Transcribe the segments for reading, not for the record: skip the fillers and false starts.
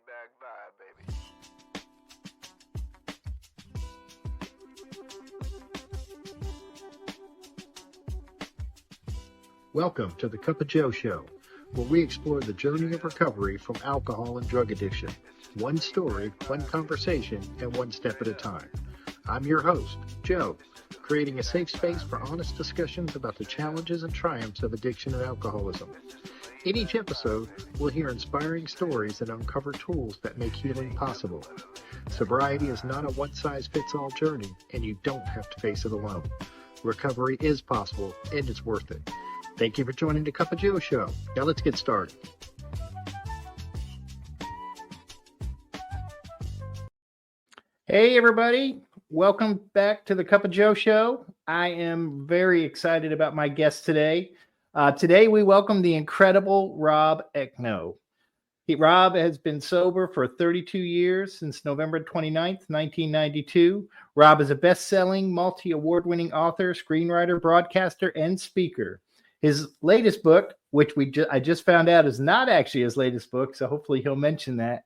back vibe, baby. Welcome to the Cup of Joe Show, where we explore the journey of recovery from alcohol and drug addiction. One story, one conversation, and one step at a time. I'm your host, Joe, creating a safe space for honest discussions about the challenges and triumphs of addiction and alcoholism. In each episode, we'll hear inspiring stories and uncover tools that make healing possible. Sobriety is not a one-size-fits-all journey, and you don't have to face it alone. Recovery is possible, and it's worth it. Thank you for joining the Cup of Joe Show. Now let's get started. Hey, everybody. Welcome back to the Cup of Joe Show. I am very excited about my guest today. Today, we welcome the incredible Rob Ekno. Rob has been sober for 32 years, since November 29th, 1992. Rob is a best-selling, multi-award-winning author, screenwriter, broadcaster, and speaker. His latest book, which I just found out is not actually his latest book, so hopefully he'll mention that,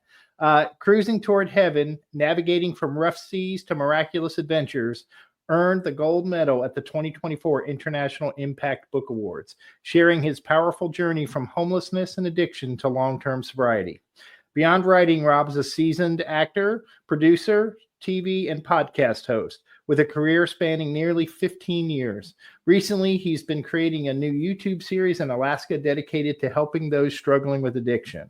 Cruising Toward Heaven, Navigating from Rough Seas to Miraculous Adventures, earned the gold medal at the 2024 International Impact Book Awards, sharing his powerful journey from homelessness and addiction to long-term sobriety. Beyond writing, Rob is a seasoned actor, producer, TV, and podcast host, with a career spanning nearly 15 years. Recently, he's been creating a new YouTube series in Alaska dedicated to helping those struggling with addiction.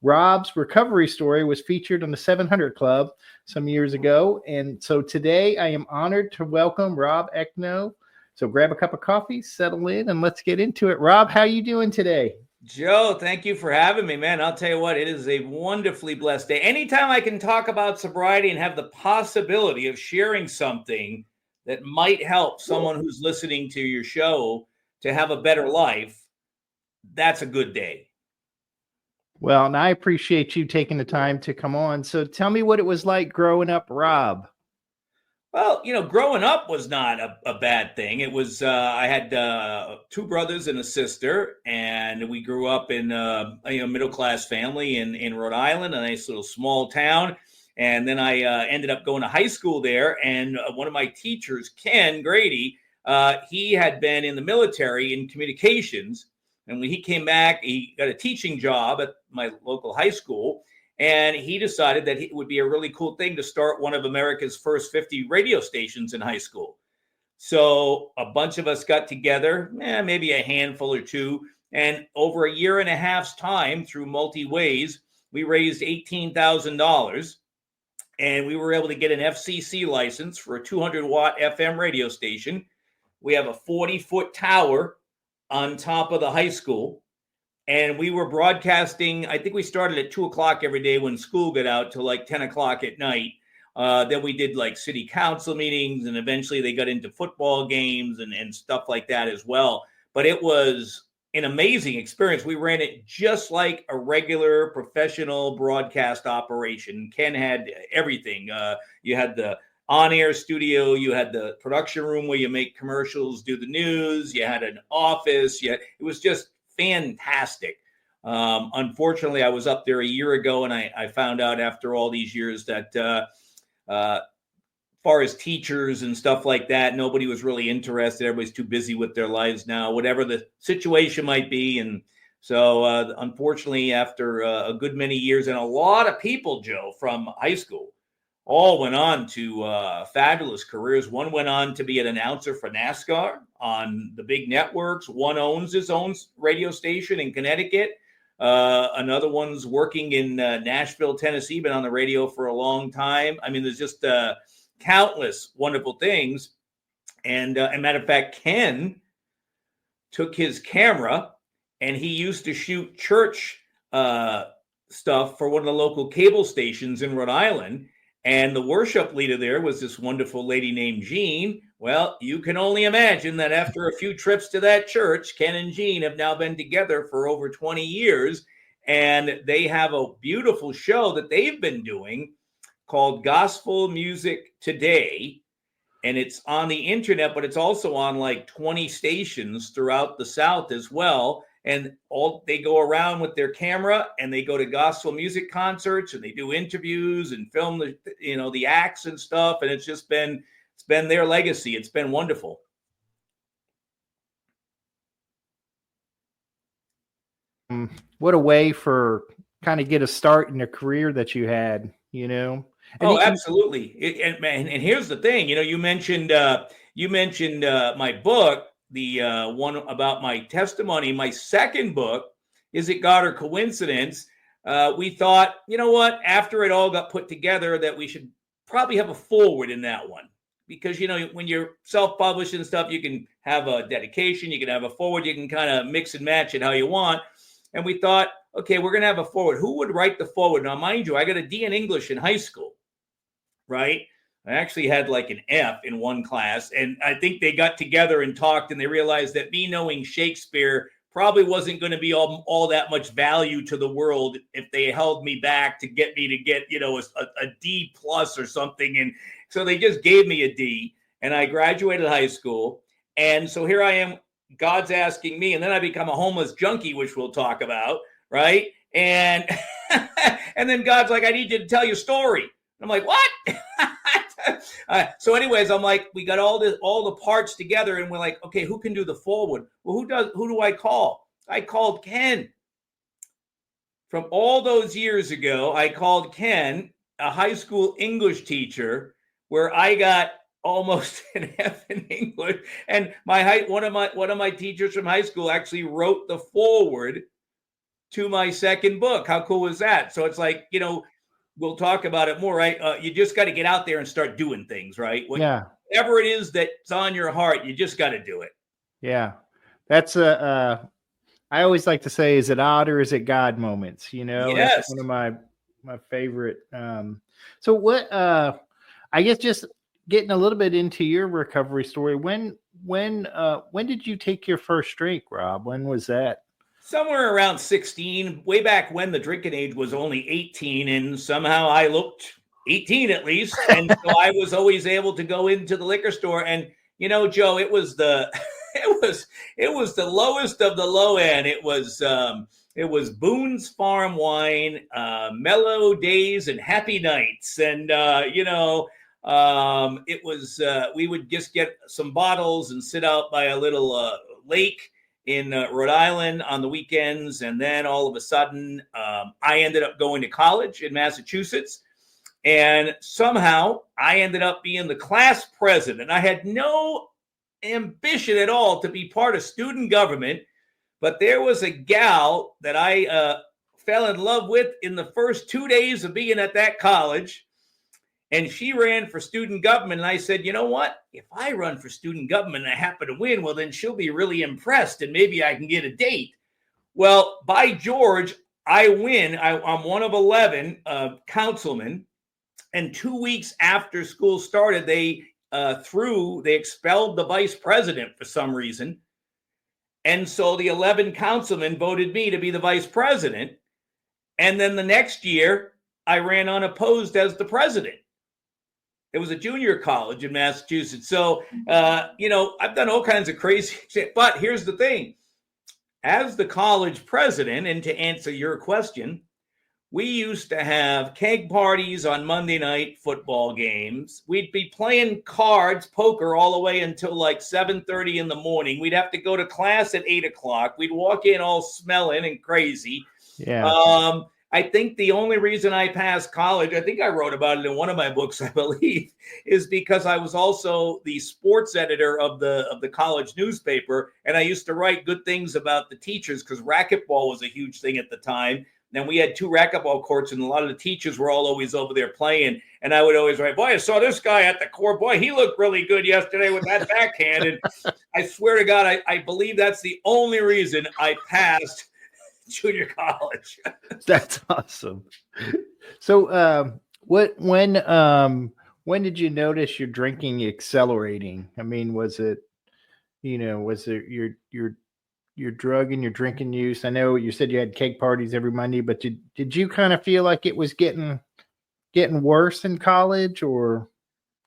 Rob's recovery story was featured on the 700 Club some years ago, and so today I am honored to welcome Rob Ekno. So grab a cup of coffee, settle in, and let's get into it. Rob, how you doing today? Joe, thank you for having me, man. I'll tell you what, it is a wonderfully blessed day. Anytime I can talk about sobriety and have the possibility of sharing something that might help someone who's listening to your show to have a better life, that's a good day. Well, and I appreciate you taking the time to come on. So tell me what it was like growing up, Rob. Well, growing up was not a bad thing. It was, I had two brothers and a sister, and we grew up in a middle-class family in Rhode Island, a nice little small town. And then I ended up going to high school there, and one of my teachers, Ken Grady, he had been in the military in communications. And when he came back, he got a teaching job at my local high school. And he decided that it would be a really cool thing to start one of America's first 50 radio stations in high school. So a bunch of us got together, maybe a handful or two. And over a year and a half's time, through multi-ways, we raised $18,000. And we were able to get an FCC license for a 200-watt FM radio station. We have a 40-foot tower on top of the high school. And we were broadcasting, I think we started at 2 o'clock every day when school got out till like 10 o'clock at night. Then we did like city council meetings, and eventually they got into football games and stuff like that as well. But it was an amazing experience. We ran it just like a regular professional broadcast operation. Ken had everything. You had the on-air studio, you had the production room where you make commercials, do the news, you had an office. It was just fantastic. Unfortunately, I was up there a year ago, and I found out after all these years that far as teachers and stuff like that, nobody was really interested. Everybody's too busy with their lives now, whatever the situation might be. And so unfortunately, after a good many years, and a lot of people, Joe, from high school, all went on to fabulous careers. One went on to be an announcer for NASCAR on the big networks. One owns his own radio station in Connecticut. Another one's working in Nashville, Tennessee, been on the radio for a long time. I mean, there's just countless wonderful things. And as a matter of fact, Ken took his camera, and he used to shoot church stuff for one of the local cable stations in Rhode Island. And the worship leader there was this wonderful lady named Jean. Well, you can only imagine that after a few trips to that church, Ken and Jean have now been together for over 20 years. And they have a beautiful show that they've been doing called Gospel Music Today. And it's on the internet, but it's also on like 20 stations throughout the South as well. and all they go around with their camera and they go to gospel music concerts and they do interviews and film the acts and stuff. And it's been their legacy. It's been wonderful. What a way for kind of get a start in a career that you had, And absolutely. And here's the thing, you mentioned my book, the one about my testimony. My second book, Is It God or Coincidence? We thought, you know what, after it all got put together, that we should probably have a foreword in that one. Because, when you're self-published and stuff, you can have a dedication, you can have a foreword, you can kind of mix and match it how you want. And we thought, okay, we're going to have a foreword. Who would write the foreword? Now, mind you, I got a D in English in high school, right? I actually had like an F in one class. And I think they got together and talked and they realized that me knowing Shakespeare probably wasn't going to be all that much value to the world if they held me back to get me to get, a D plus or something. And so they just gave me a D and I graduated high school. And so here I am, God's asking me, and then I become a homeless junkie, which we'll talk about, right? And and then God's like, I need you to tell your story. And I'm like, what? So anyways, I'm like, we got all the parts together and we're like, okay, who can do the foreword? Well, who do I call? I called Ken. From all those years ago, I called Ken, a high school English teacher, where I got almost an F in English. And one of my teachers from high school actually wrote the foreword to my second book. How cool was that? So it's like, we'll talk about it more, right? You just got to get out there and start doing things, right? Whatever it is that's on your heart, you just got to do it. Yeah. That's I always like to say, is it odd or is it God moments? Yes. That's one of my favorite. So what, I guess just getting a little bit into your recovery story. When did you take your first drink, Rob? When was that? Somewhere around 16, way back when the drinking age was only 18, and somehow I looked 18 at least. And so I was always able to go into the liquor store. And, Joe, it was the lowest of the low end. It was Boone's Farm Wine, Mellow Days and Happy Nights. And, it was, we would just get some bottles and sit out by a little lake in Rhode Island on the weekends. And then all of a sudden, I ended up going to college in Massachusetts. And somehow I ended up being the class president. I had no ambition at all to be part of student government, but there was a gal that I fell in love with in the first 2 days of being at that college. And she ran for student government. And I said, you know what? If I run for student government and I happen to win, well, then she'll be really impressed and maybe I can get a date. Well, by George, I win. I'm one of 11 councilmen. And 2 weeks after school started, they expelled the vice president for some reason. And so the 11 councilmen voted me to be the vice president. And then the next year, I ran unopposed as the president. It was a junior college in Massachusetts. So, I've done all kinds of crazy shit. But here's the thing. As the college president, and to answer your question, we used to have keg parties on Monday night football games. We'd be playing cards, poker, all the way until like 7:30 in the morning. We'd have to go to class at 8 o'clock. We'd walk in all smelling and crazy. Yeah. I think the only reason I passed college, I think I wrote about it in one of my books, I believe, is because I was also the sports editor of the college newspaper. And I used to write good things about the teachers because racquetball was a huge thing at the time. Then we had 2 racquetball courts and a lot of the teachers were all always over there playing. And I would always write, boy, I saw this guy at the court. Boy, he looked really good yesterday with that backhand. And I swear to God, I believe that's the only reason I passed junior college. That's awesome. So when did you notice your drinking accelerating? I mean, was it your drug and your drinking use? I know you said you had cake parties every Monday, but did you kind of feel like it was getting worse in college, or?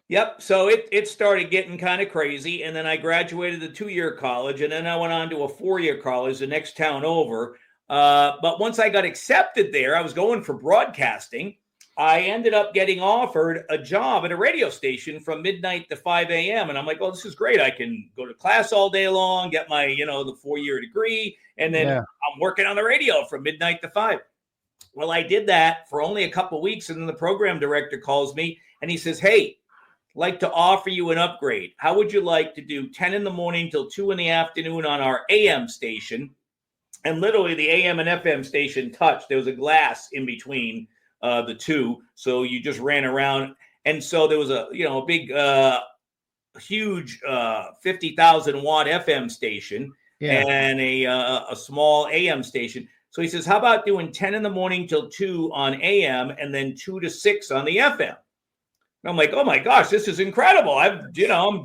Yep. So it started getting kind of crazy. And then I graduated the 2-year college. And then I went on to a 4-year college, the next town over. But once I got accepted there, I was going for broadcasting. I ended up getting offered a job at a radio station from midnight to 5 a.m. And I'm like, oh, this is great. I can go to class all day long, get my, the 4-year degree. And then I'm working on the radio from midnight to 5. Well, I did that for only a couple of weeks. And then the program director calls me and he says, hey, like to offer you an upgrade. How would you like to do 10 in the morning till 2 in the afternoon on our AM station? And literally the AM and FM station touched. There was a glass in between the two. So you just ran around. And so there was a big, huge 50,000 watt FM station and a small AM station. So he says, how about doing 10 in the morning till 2 on AM and then 2 to 6 on the FM? And I'm like, oh my gosh, this is incredible. I'm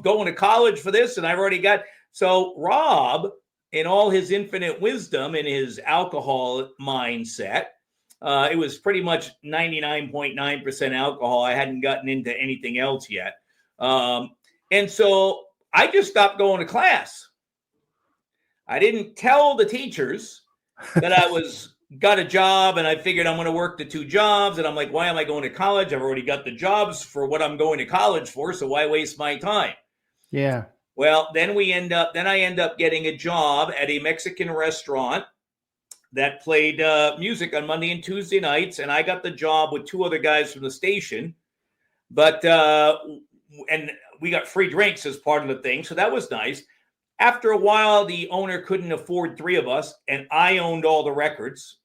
going to college for this and I've already got. So Rob, in all his infinite wisdom and his alcohol mindset, it was pretty much 99.9% alcohol. I hadn't gotten into anything else yet. And so I just stopped going to class. I didn't tell the teachers that I got a job and I figured I'm going to work the 2 jobs. And I'm like, why am I going to college? I've already got the jobs for what I'm going to college for. So why waste my time? Yeah. Well, then I end up getting a job at a Mexican restaurant that played music on Monday and Tuesday nights. And I got the job with 2 other guys from the station, but, and we got free drinks as part of the thing. So that was nice. After a while, the owner couldn't afford 3 of us, and I owned all the records.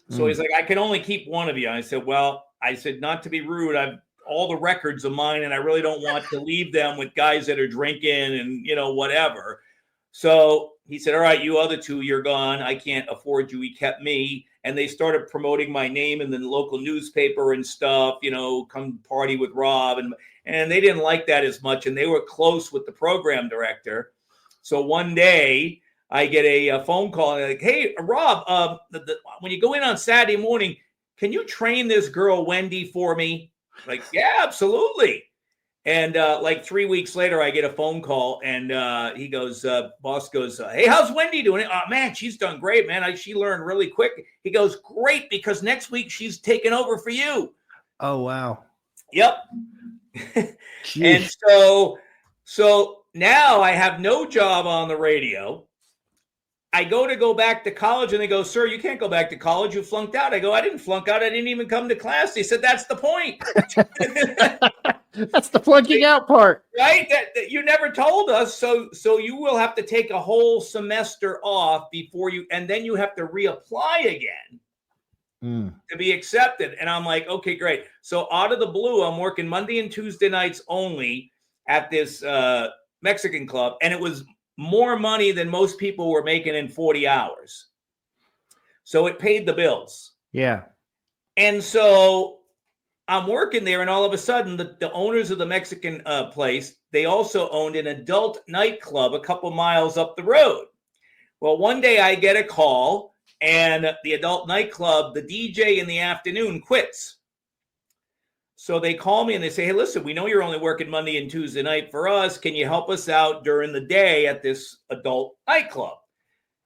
So he's like, I can only keep one of you. I said, not to be rude, I've all the records of mine, and I really don't want to leave them with guys that are drinking and, whatever. So he said, all right, you other 2, you're gone. I can't afford you. He kept me. And they started promoting my name in the local newspaper and stuff, come party with Rob. And they didn't like that as much. And they were close with the program director. So one day I get a phone call and they're like, hey, Rob, when you go in on Saturday morning, can you train this girl, Wendy, for me? Like, yeah, absolutely. And like 3 weeks later, I get a phone call and he goes, boss goes, hey, how's Wendy doing? Oh, man, she's done great, man. She learned really quick. He goes, great, because next week she's taking over for you. Oh, wow. Yep. And so now I have no job on the radio. I go back to college and they go, sir, you can't go back to college. You flunked out. I go, I didn't flunk out. I didn't even come to class. They said, that's the point. That's the flunking out part. Right? That you never told us. So you will have to take a whole semester off and then you have to reapply again to be accepted. And I'm like, okay, great. So out of the blue, I'm working Monday and Tuesday nights only at this Mexican club. And it was more money than most people were making in 40 hours. So it paid the bills. Yeah. And so I'm working there, and all of a sudden, the owners of the Mexican place, they also owned an adult nightclub a couple miles up the road. Well, one day I get a call, and the adult nightclub, the DJ in the afternoon quits. So they call me and they say, hey, listen, we know you're only working Monday and Tuesday night for us. Can you help us out during the day at this adult nightclub?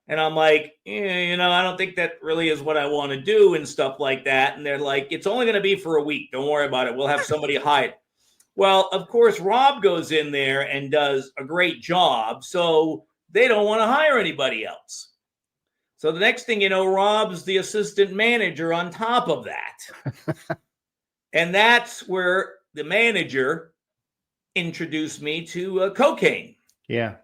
And I'm like, I don't think that really is what I want to do and stuff like that. And they're like, it's only going to be for a week. Don't worry about it. We'll have somebody hide. Well, of course, Rob goes in there and does a great job. So they don't want to hire anybody else. So the next thing you know, Rob's the assistant manager on top of that. And that's where the manager introduced me to cocaine. Yeah.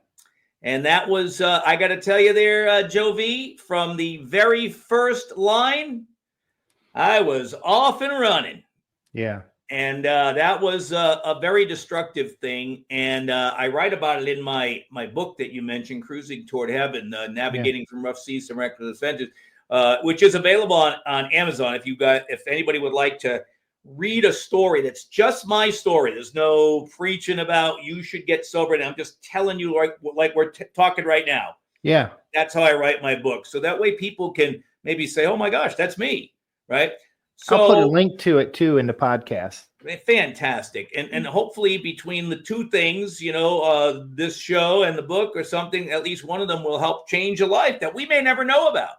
And that was, I got to tell you there, Joe V, from the very first line, I was off and running. Yeah. And that was a very destructive thing. And I write about it in my book that you mentioned, Cruising Toward Heaven, Navigating from Rough Seas to Reckless Adventures, which is available on Amazon. If anybody would like to read a story that's just my story. There's no preaching about you should get sober. And I'm just telling you like we're talking right now. Yeah. That's how I write my book. So that way people can maybe say, oh my gosh, that's me. Right. I'll put a So link to it too in the podcast. fantastic. And hopefully between the two things, this show and the book or something, at least one of them will help change a life that we may never know about.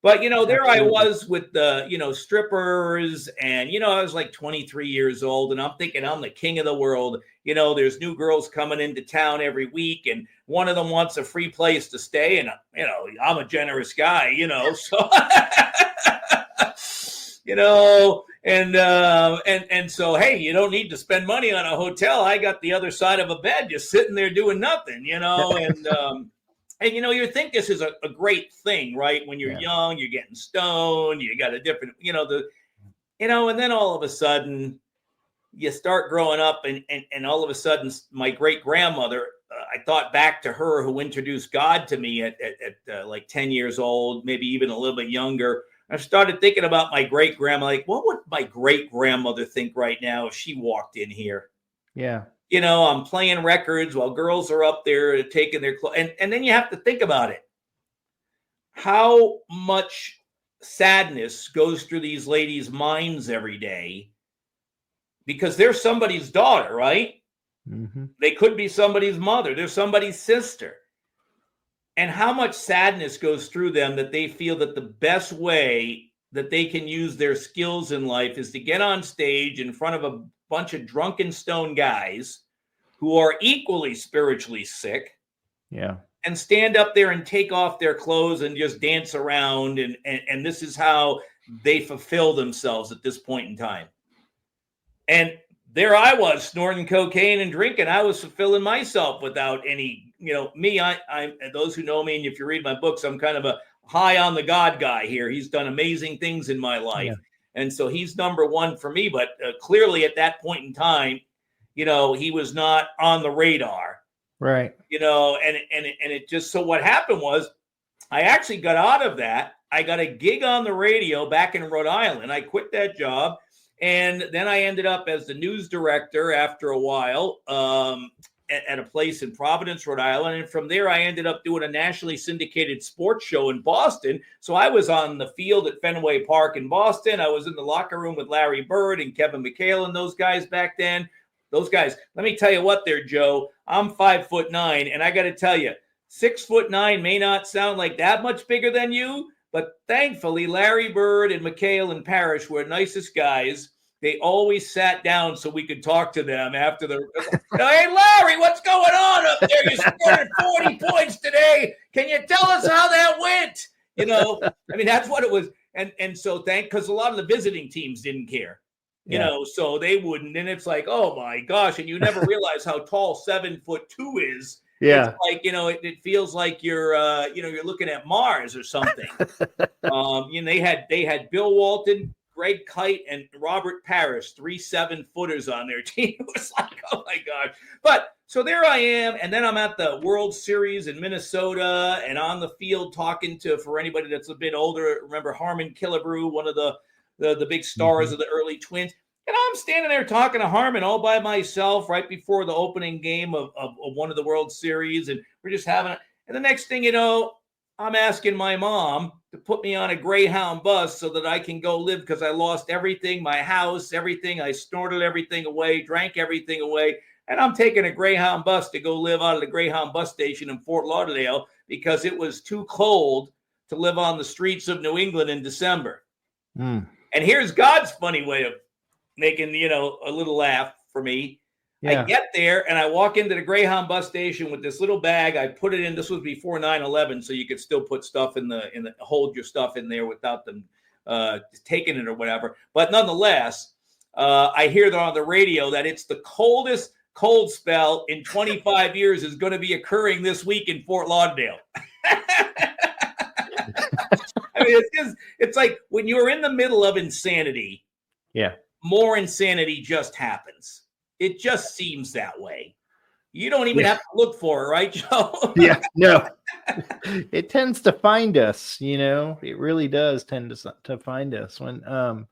But, there I Absolutely. was with the, strippers and, I was like 23 years old and I'm thinking I'm the king of the world. There's new girls coming into town every week and one of them wants a free place to stay. And, I'm a generous guy, so, and so, hey, you don't need to spend money on a hotel. I got the other side of a bed just sitting there doing nothing, and you think this is a great thing, right? When you're young, you're getting stoned, you got a different, and then all of a sudden you start growing up and all of a sudden my great grandmother, I thought back to her who introduced God to me at like 10 years old, maybe even a little bit younger. I started thinking about my great grandma, like what would my great grandmother think right now if she walked in here? Yeah. I'm playing records while girls are up there taking their clothes. And then you have to think about it. How much sadness goes through these ladies' minds every day because they're somebody's daughter, right? Mm-hmm. They could be somebody's mother. They're somebody's sister. And how much sadness goes through them that they feel that the best way that they can use their skills in life is to get on stage in front of a bunch of drunken stone guys who are equally spiritually sick. Yeah. And stand up there and take off their clothes and just dance around. And this is how they fulfill themselves at this point in time. And there I was snorting cocaine and drinking. I was fulfilling myself without any, me, I'm those who know me. And if you read my books, I'm kind of a high on the God guy here. He's done amazing things in my life. Yeah. And so he's number one for me. But clearly at that point in time, he was not on the radar. Right. And it just, so what happened was I actually got out of that. I got a gig on the radio back in Rhode Island. I quit that job. And then I ended up as the news director after a while at a place in Providence, Rhode Island. And from there, I ended up doing a nationally syndicated sports show in Boston. So I was on the field at Fenway Park in Boston. I was in the locker room with Larry Bird and Kevin McHale and those guys back then. Those guys, let me tell you what there, Joe. I'm 5'9", and I got to tell you, 6'9" may not sound like that much bigger than you, but thankfully, Larry Bird and McHale and Parrish were nicest guys. They always sat down so we could talk to them after the. Hey, Larry, what's going on up there? You scored 40 points today. Can you tell us how that went? That's what it was. And so because a lot of the visiting teams didn't care. So they wouldn't. And it's like, oh my gosh. And you never realize how tall 7'2" is. Yeah. It's like, it feels like you're looking at Mars or something. They had Bill Walton, Greg Kite, and Robert Parrish, 3 7-footers on their team. It was like, oh my God. But so there I am. And then I'm at the World Series in Minnesota and on the field talking to, for anybody that's a bit older, remember Harmon Killebrew, one of the big stars of the early Twins. And I'm standing there talking to Harmon all by myself right before the opening game of one of the World Series. And we're just having it. And the next thing you know, I'm asking my mom to put me on a Greyhound bus so that I can go live because I lost everything, my house, everything. I snorted everything away, drank everything away. And I'm taking a Greyhound bus to go live out of the Greyhound bus station in Fort Lauderdale because it was too cold to live on the streets of New England in December. Mm. And here's God's funny way of making, a little laugh for me. Yeah. I get there and I walk into the Greyhound bus station with this little bag. I put it in. This was before 9/11, so you could still put stuff in the hold your stuff in there without them taking it or whatever. But nonetheless, I hear that on the radio that it's the coldest cold spell in 25 years is going to be occurring this week in Fort Lauderdale. It's like when you're in the middle of insanity, more insanity just happens. It just seems that way. You don't even have to look for it, right, Joe? Yeah, no. It tends to find us, It really does tend to find us. When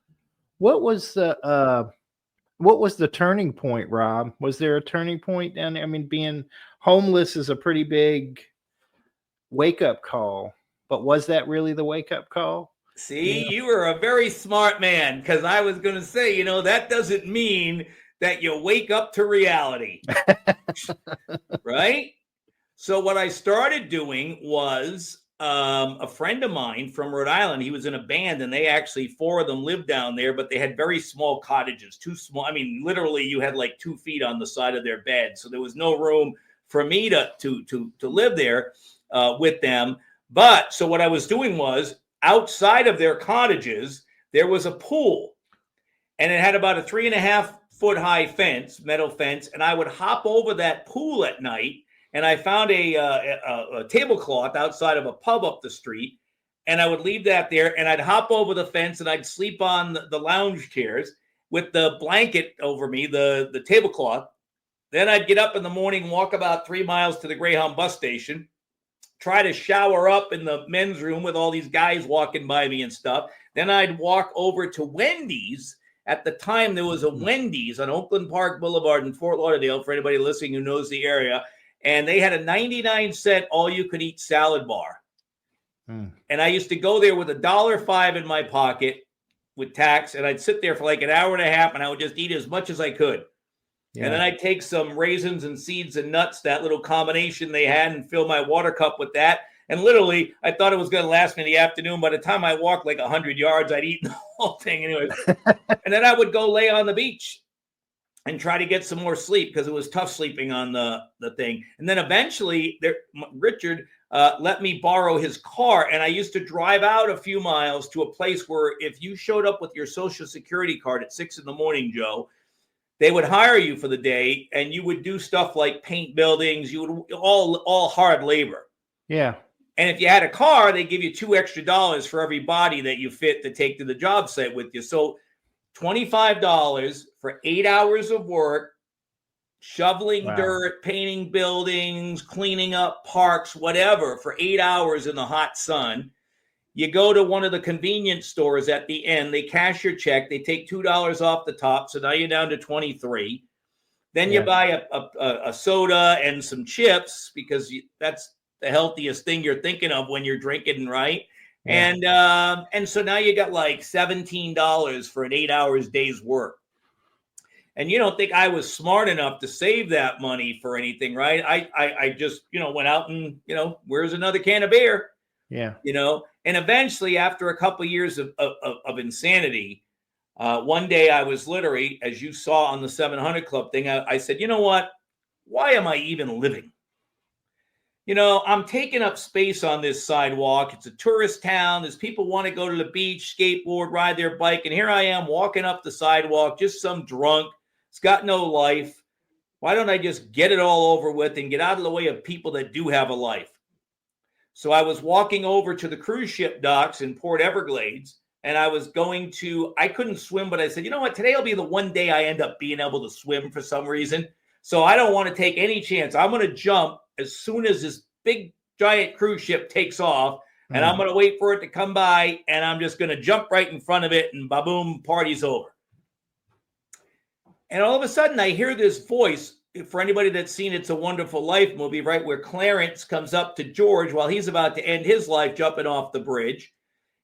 what was the turning point, Rob? Was there a turning point down there? I mean, being homeless is a pretty big wake-up call. But was that really the wake-up call? See, you were a very smart man, because I was going to say, that doesn't mean that you wake up to reality, right? So what I started doing was a friend of mine from Rhode Island, he was in a band, and they actually, 4 of them lived down there, but they had very small cottages, too small. I mean, literally you had like 2 feet on the side of their bed. So there was no room for me to live there with them. But so what I was doing was, outside of their cottages, there was a pool, and it had about a 3.5-foot high fence, metal fence. And I would hop over that pool at night, and I found a tablecloth outside of a pub up the street, and I would leave that there, and I'd hop over the fence, and I'd sleep on the lounge chairs with the blanket over me, the tablecloth. Then I'd get up in the morning, walk about 3 miles to the Greyhound bus station, try to shower up in the men's room with all these guys walking by me and stuff. Then I'd walk over to Wendy's. At the time, there was a Wendy's on Oakland Park Boulevard in Fort Lauderdale, for anybody listening who knows the area. And they had a 99-cent all-you-could-eat salad bar. And I used to go there with $1.05 in my pocket with tax, and I'd sit there for like an hour and a half, and I would just eat as much as I could. Yeah. And then I'd take some raisins and seeds and nuts, that little combination they had, and fill my water cup with that. And literally, I thought it was going to last me the afternoon. By the time I walked like 100 yards, I'd eaten the whole thing anyways. And then I would go lay on the beach and try to get some more sleep, because it was tough sleeping on the thing. And then eventually, Richard let me borrow his car, and I used to drive out a few miles to a place where if you showed up with your Social Security card at 6 a.m, Joe, they would hire you for the day, and you would do stuff like paint buildings. You would all hard labor. Yeah. And if you had a car, they give you $2 extra for every body that you fit to take to the job site with you. So $25 for 8 hours of work, shoveling dirt, painting buildings, cleaning up parks, whatever, for 8 hours in the hot sun. You go to one of the convenience stores at the end, they cash your check, they take $2 off the top, so now you're down to 23. Then you buy a soda and some chips, because that's the healthiest thing you're thinking of when you're drinking, right? Yeah. And so now you got like $17 for an 8 hours day's work. And you don't think I was smart enough to save that money for anything, right? I just, went out and, where's another can of beer? Yeah. And eventually, after a couple of years of insanity, one day I was literally, as you saw on the 700 Club thing, I said, you know what? Why am I even living? I'm taking up space on this sidewalk. It's a tourist town. There's people want to go to the beach, skateboard, ride their bike. And here I am walking up the sidewalk, just some drunk. It's got no life. Why don't I just get it all over with and get out of the way of people that do have a life? So I was walking over to the cruise ship docks in Port Everglades, and I couldn't swim, but I said, you know what? Today will be the one day I end up being able to swim for some reason. So I don't want to take any chance. I'm going to jump as soon as this big giant cruise ship takes off, and I'm going to wait for it to come by, and I'm just going to jump right in front of it, and ba-boom, party's over. And all of a sudden I hear this voice. For anybody that's seen It's a Wonderful Life movie, right, where Clarence comes up to George while he's about to end his life jumping off the bridge.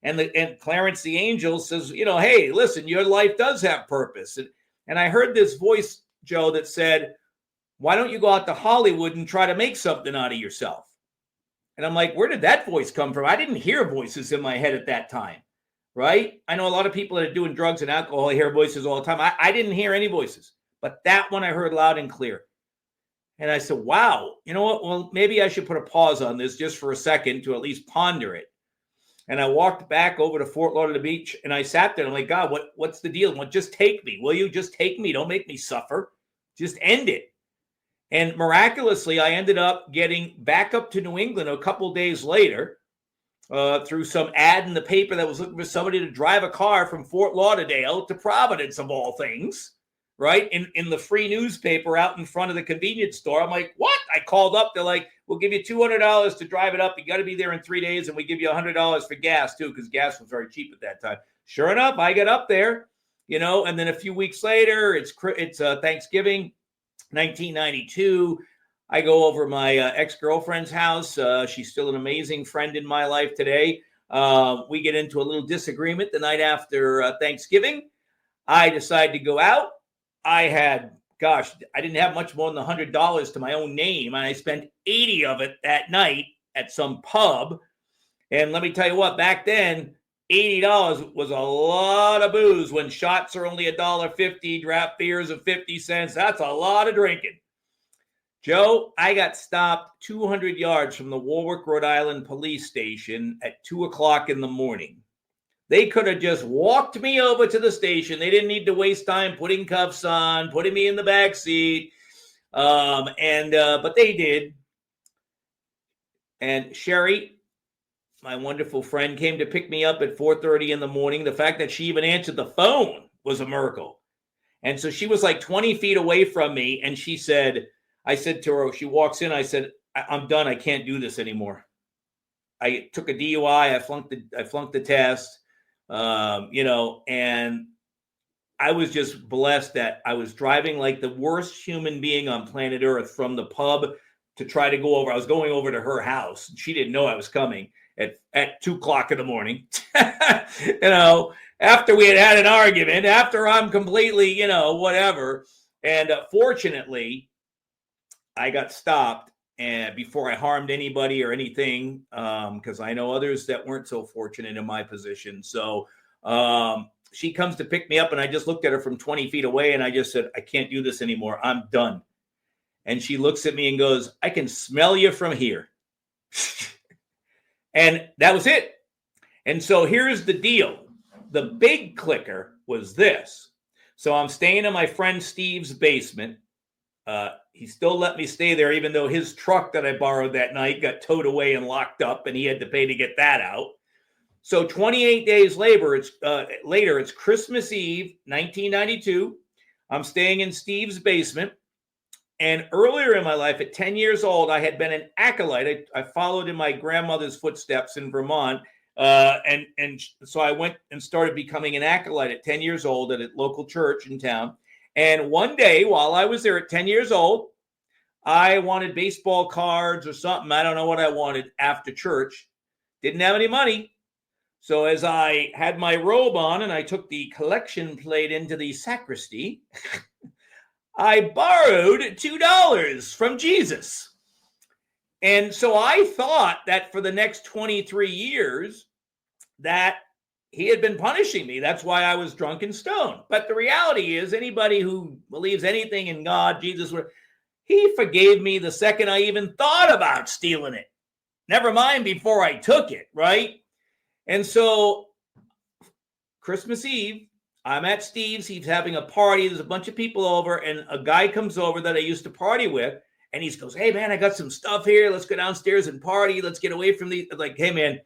And Clarence the angel says, hey, listen, your life does have purpose. And I heard this voice, Joe, that said, why don't you go out to Hollywood and try to make something out of yourself? And I'm like, where did that voice come from? I didn't hear voices in my head at that time, right? I know a lot of people that are doing drugs and alcohol hear voices all the time. I didn't hear any voices. But that one I heard loud and clear. And I said, wow, you know what? Well, maybe I should put a pause on this just for a second to at least ponder it. And I walked back over to Fort Lauderdale Beach, and I sat there. And I'm like, God, what's the deal? Well, just take me. Will you just take me? Don't make me suffer. Just end it. And miraculously, I ended up getting back up to New England a couple days later through some ad in the paper that was looking for somebody to drive a car from Fort Lauderdale to Providence, of all things. Right? In the free newspaper out in front of the convenience store. I'm like, what? I called up. They're like, we'll give you $200 to drive it up. You got to be there in 3 days. And we give you $100 for gas too, because gas was very cheap at that time. Sure enough, I get up there, and then a few weeks later, it's Thanksgiving, 1992. I go over my ex-girlfriend's house. She's still an amazing friend in my life today. We get into a little disagreement the night after Thanksgiving. I decided to go out. I didn't have much more than $100 to my own name, and I spent 80 of it that night at some pub. And let me tell you what, back then, $80 was a lot of booze when shots are only $1.50, draft beers of 50 cents. That's a lot of drinking. Joe, I got stopped 200 yards from the Warwick, Rhode Island police station at 2 o'clock in the morning. They could have just walked me over to the station. They didn't need to waste time putting cuffs on, putting me in the back seat. But they did. And Sherry, my wonderful friend, came to pick me up at 4:30 in the morning. The fact that she even answered the phone was a miracle. And so she was like 20 feet away from me. And I said to her, she walks in, I said, I'm done. I can't do this anymore. I took a DUI. I flunked the test. And I was just blessed that I was driving like the worst human being on planet Earth from the pub to try to go over. I was going over to her house. She didn't know I was coming at 2 o'clock in the morning, after we had an argument, after I'm completely, whatever. And fortunately, I got stopped and before I harmed anybody or anything, because I know others that weren't so fortunate in my position. So she comes to pick me up, and I just looked at her from 20 feet away, and I just said, I can't do this anymore. I'm done. And she looks at me and goes, I can smell you from here. And that was it. And so here's the deal. The big clicker was this. So I'm staying in my friend Steve's basement. He still let me stay there, even though his truck that I borrowed that night got towed away and locked up, and he had to pay to get that out. So 28 days later, it's Christmas Eve, 1992. I'm staying in Steve's basement. And earlier in my life, at 10 years old, I had been an acolyte. I followed in my grandmother's footsteps in Vermont. And so I went and started becoming an acolyte at 10 years old at a local church in town. And one day while I was there at 10 years old, I wanted baseball cards or something. I don't know what I wanted after church. Didn't have any money. So as I had my robe on and I took the collection plate into the sacristy, I borrowed $2 from Jesus. And so I thought that for the next 23 years that he had been punishing me. That's why I was drunk and stoned. But the reality is, anybody who believes anything in God, Jesus, he forgave me the second I even thought about stealing it. Never mind before I took it, right? And so Christmas Eve, I'm at Steve's. He's having a party. There's a bunch of people over, and a guy comes over that I used to party with, and he goes, hey, man, I got some stuff here. Let's go downstairs and party. Let's get away from these. Like, hey, man,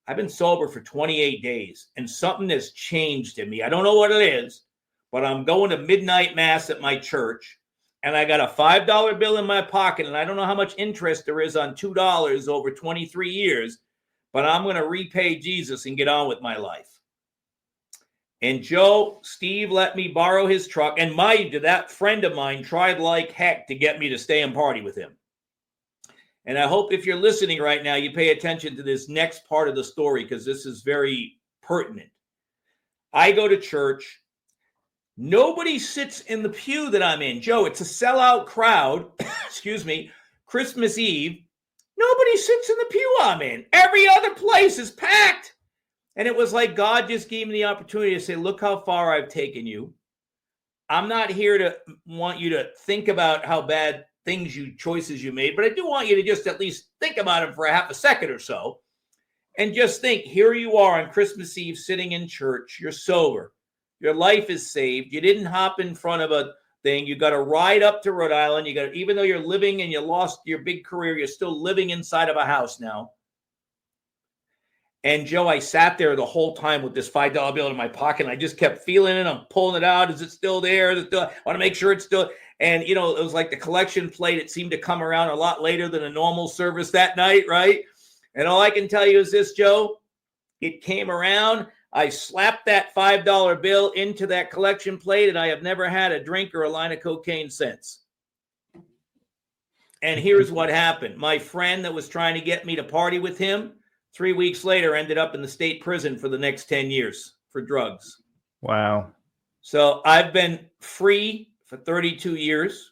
I've been sober for 28 days, and something has changed in me. I don't know what it is, but I'm going to midnight mass at my church, and I got a $5 bill in my pocket, and I don't know how much interest there is on $2 over 23 years, but I'm going to repay Jesus and get on with my life. And Steve let me borrow his truck, and that friend of mine tried like heck to get me to stay and party with him. And I hope if you're listening right now, you pay attention to this next part of the story, because this is very pertinent. I go to church. Nobody sits in the pew that I'm in. Joe, it's a sellout crowd. Excuse me. Christmas Eve. Nobody sits in the pew I'm in. Every other place is packed. And it was like God just gave me the opportunity to say, look how far I've taken you. I'm not here to want you to think about how bad choices you made, but I do want you to just at least think about it for a half a second or so. And just think, here you are on Christmas Eve sitting in church. You're sober. Your life is saved. You didn't hop in front of a thing. You got to ride up to Rhode Island. Even though you're living and you lost your big career, you're still living inside of a house now. And Joe, I sat there the whole time with this $5 bill in my pocket, and I just kept feeling it. I'm pulling it out. Is it still there? I want to make sure it's still. And, it was like the collection plate. It seemed to come around a lot later than a normal service that night, right? And all I can tell you is this, Joe. It came around. I slapped that $5 bill into that collection plate, and I have never had a drink or a line of cocaine since. And here's what happened. My friend that was trying to get me to party with him 3 weeks later, ended up in the state prison for the next 10 years for drugs. Wow. So I've been free for 32 years.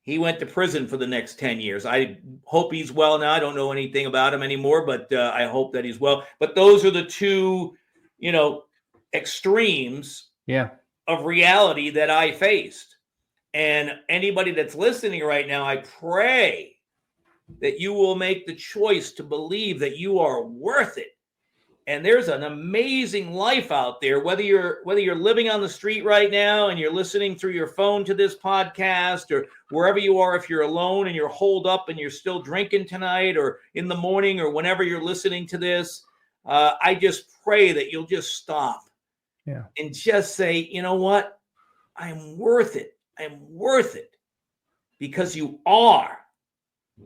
He went to prison for the next 10 years. I hope he's well now. I don't know anything about him anymore, but I hope that he's well. But those are the two, extremes of reality that I faced. And anybody that's listening right now, I pray that you will make the choice to believe that you are worth it. And there's an amazing life out there, whether you're living on the street right now and you're listening through your phone to this podcast, or wherever you are, if you're alone and you're holed up and you're still drinking tonight, or in the morning, or whenever you're listening to this, I just pray that you'll just stop and just say, you know what? I'm worth it. I'm worth it, because you are.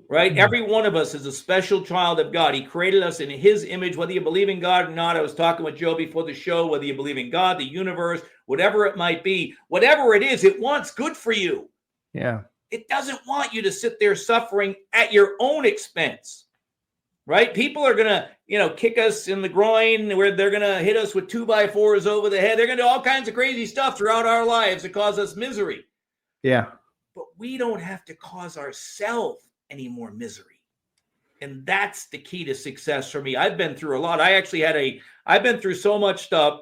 Right? Every one of us is a special child of God. He created us in his image, whether you believe in God or not. I was talking with Joe before the show, whether you believe in God, the universe, whatever it might be, whatever it is, it wants good for you. Yeah. It doesn't want you to sit there suffering at your own expense. Right? People are going to, kick us in the groin, where they're going to hit us with 2x4s over the head. They're going to do all kinds of crazy stuff throughout our lives to cause us misery. Yeah. But we don't have to cause ourselves any more misery. And that's the key to success for me. I've been through a lot. I've been through so much stuff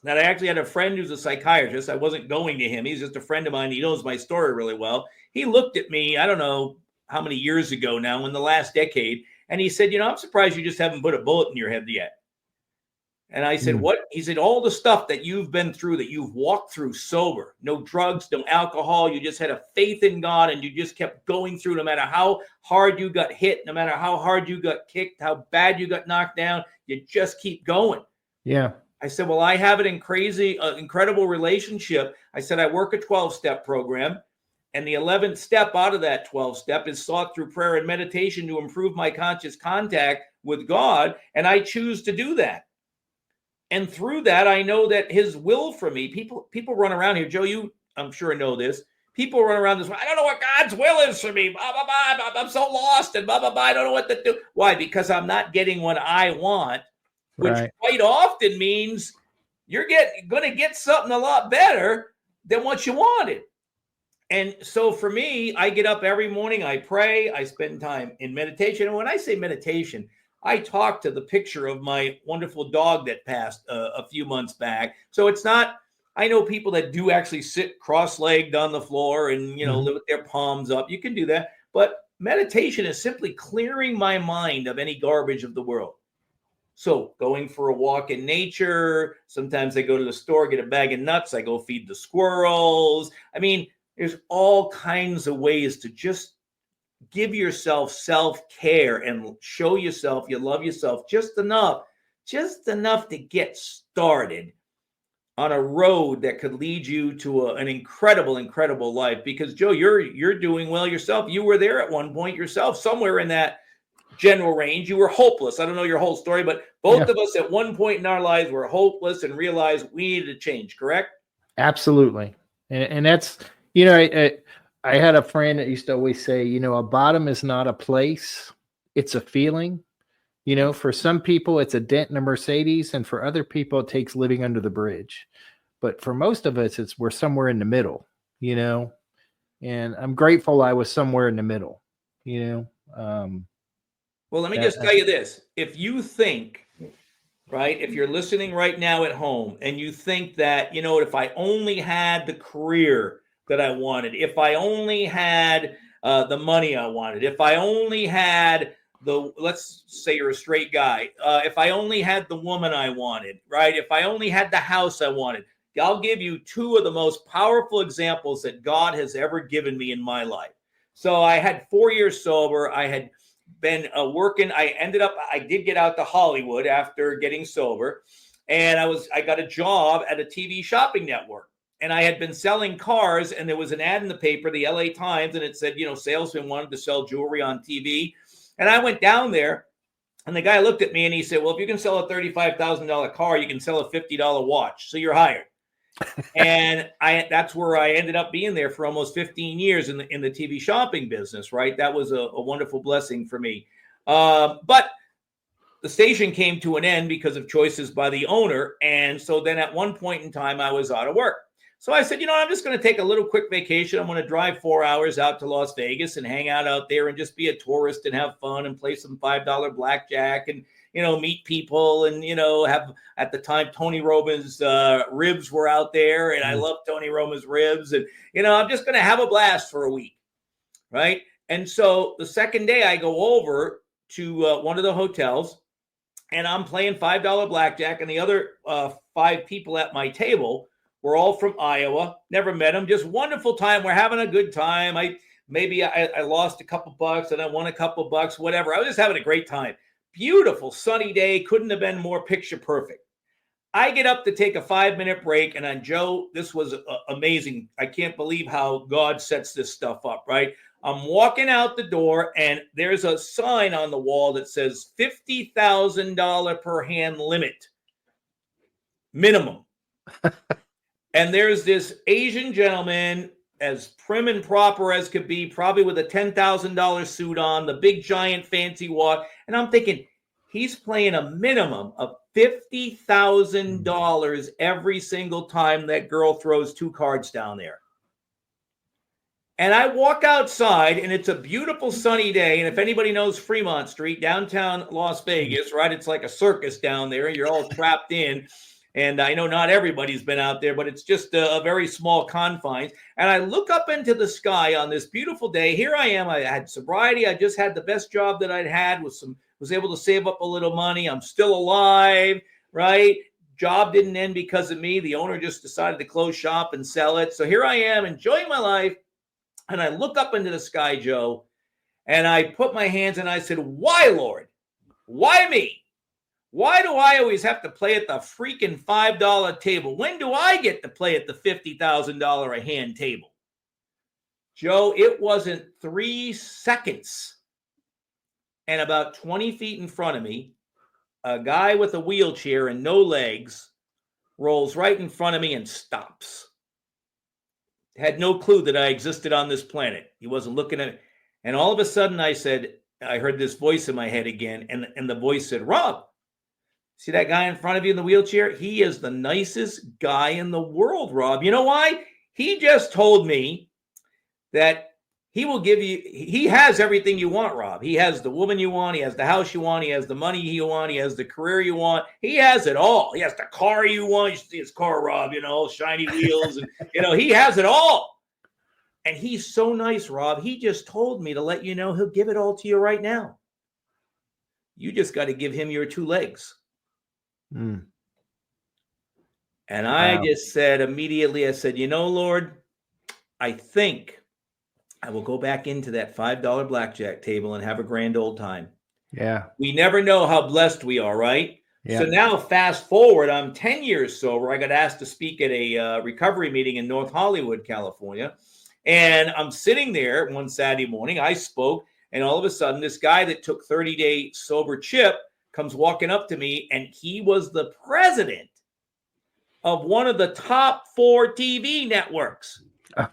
that I actually had a friend who's a psychiatrist. I wasn't going to him. He's just a friend of mine. He knows my story really well. He looked at me, I don't know how many years ago now, in the last decade, and he said, I'm surprised you just haven't put a bullet in your head yet. And I said, what? He said, all the stuff that you've been through, that you've walked through sober, no drugs, no alcohol. You just had a faith in God, and you just kept going through, no matter how hard you got hit, no matter how hard you got kicked, how bad you got knocked down, you just keep going. Yeah. I said, well, I have an incredible relationship. I said, I work a 12-step program, and the 11th step out of that 12-step is sought through prayer and meditation to improve my conscious contact with God, and I choose to do that. And through that, I know that his will for me, people run around here. Joe, you, I'm sure, know this. People run around this way. I don't know what God's will is for me. Blah, blah, blah. I'm so lost and blah, blah, blah. I don't know what to do. Why? Because I'm not getting what I want, which quite often means you're going to get something a lot better than what you wanted. And so for me, I get up every morning. I pray. I spend time in meditation. And when I say meditation, I talk to the picture of my wonderful dog that passed a few months back. So it's not, I know people that do actually sit cross-legged on the floor and, live with their palms up. You can do that. But meditation is simply clearing my mind of any garbage of the world. So going for a walk in nature. Sometimes I go to the store, get a bag of nuts. I go feed the squirrels. I mean, there's all kinds of ways to just give yourself self-care and show yourself you love yourself just enough to get started on a road that could lead you to an incredible life. Because Joe, you're doing well yourself. You were there at one point yourself, somewhere in that general range. You were hopeless. I don't know your whole story, but both of us at one point in our lives were hopeless and realized we needed to change, correct? Absolutely. And that's, I had a friend that used to always say, a bottom is not a place, it's a feeling. For some people, it's a dent in a Mercedes, and for other people, it takes living under the bridge. But for most of us, we're somewhere in the middle, and I'm grateful I was somewhere in the middle, Well, let me just tell you this. If you think, right, if you're listening right now at home and you think that, if I only had the career that I wanted, if I only had the money I wanted, if I only had let's say you're a straight guy, if I only had the woman I wanted, right? If I only had the house I wanted, I'll give you two of the most powerful examples that God has ever given me in my life. So I had 4 years sober. I had been working. I did get out to Hollywood after getting sober, and I got a job at a TV shopping network. And I had been selling cars, and there was an ad in the paper, the LA Times, and it said, salesman wanted to sell jewelry on TV. And I went down there, and the guy looked at me and he said, well, if you can sell a $35,000 car, you can sell a $50 watch. So you're hired. And that's where I ended up being there for almost 15 years in the TV shopping business, right? That was a wonderful blessing for me. But the station came to an end because of choices by the owner. And so then at one point in time, I was out of work. So I said, I'm just going to take a little quick vacation. I'm going to drive 4 hours out to Las Vegas and hang out there and just be a tourist and have fun and play some $5 blackjack and, meet people and, have, at the time, Tony Roma's ribs were out there. And I love Tony Roma's ribs. And, I'm just going to have a blast for a week. Right. And so the second day I go over to one of the hotels and I'm playing $5 blackjack. And the other 5 people at my table were all from Iowa. Never met them. Just wonderful time. We're having a good time. I lost a couple bucks and I won a couple bucks, whatever. I was just having a great time. Beautiful sunny day. Couldn't have been more picture perfect. I get up to take a 5-minute break. And on Joe, this was amazing. I can't believe how God sets this stuff up, right? I'm walking out the door and there's a sign on the wall that says $50,000 per hand limit. Minimum. And there's this Asian gentleman, as prim and proper as could be, probably with a $10,000 suit on, the big giant fancy watch. And I'm thinking, he's playing a minimum of $50,000 every single time that girl throws 2 cards down there. And I walk outside, and it's a beautiful sunny day. And if anybody knows Fremont Street, downtown Las Vegas, right, it's like a circus down there. You're all trapped in. And I know not everybody's been out there, but it's just a very small confines. And I look up into the sky on this beautiful day. Here I am. I had sobriety. I just had the best job that I'd had. Was able to save up a little money. I'm still alive, right? Job didn't end because of me. The owner just decided to close shop and sell it. So here I am enjoying my life. And I look up into the sky, Joe, and I put my hands and I said, why, Lord? Why me? Why do I always have to play at the freaking $5 table? When do I get to play at the $50,000 a hand table? Joe, it wasn't 3 seconds. And about 20 feet in front of me, a guy with a wheelchair and no legs rolls right in front of me and stops. Had no clue that I existed on this planet. He wasn't looking at it. And all of a sudden I heard this voice in my head again. And the voice said, Rob, see that guy in front of you in the wheelchair? He is the nicest guy in the world, Rob. You know why? He just told me that he will give you, he has everything you want, Rob. He has the woman you want. He has the house you want. He has the money you want. He has the career you want. He has it all. He has the car you want. You should see his car, Rob, shiny wheels. And, he has it all. And he's so nice, Rob. He just told me to let you know he'll give it all to you right now. You just got to give him your 2 legs. And I just said immediately, I said, Lord, I think I will go back into that $5 blackjack table and have a grand old time. Yeah. We never know how blessed we are, right? Yeah. So now fast forward, I'm 10 years sober. I got asked to speak at a recovery meeting in North Hollywood, California. And I'm sitting there one Saturday morning. I spoke, and all of a sudden, this guy that took 30-day sober chip comes walking up to me, and he was the president of one of the top 4 TV networks. Oh,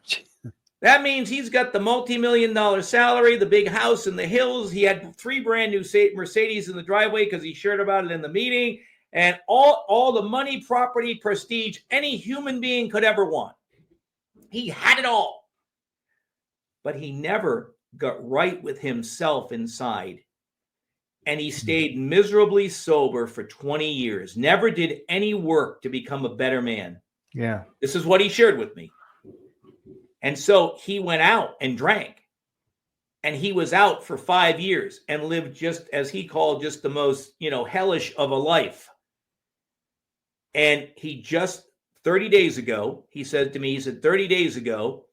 that means he's got the multi-million-dollar salary, the big house in the hills. He had 3 brand new Mercedes in the driveway because he shared about it in the meeting, and all the money, property, prestige any human being could ever want. He had it all. But he never got right with himself inside. And he stayed miserably sober for 20 years. Never did any work to become a better man. Yeah. This is what he shared with me. And so he went out and drank. And he was out for 5 years and lived just, as he called, just the most, hellish of a life. And he just 30 days ago, he said to me, 30 days ago,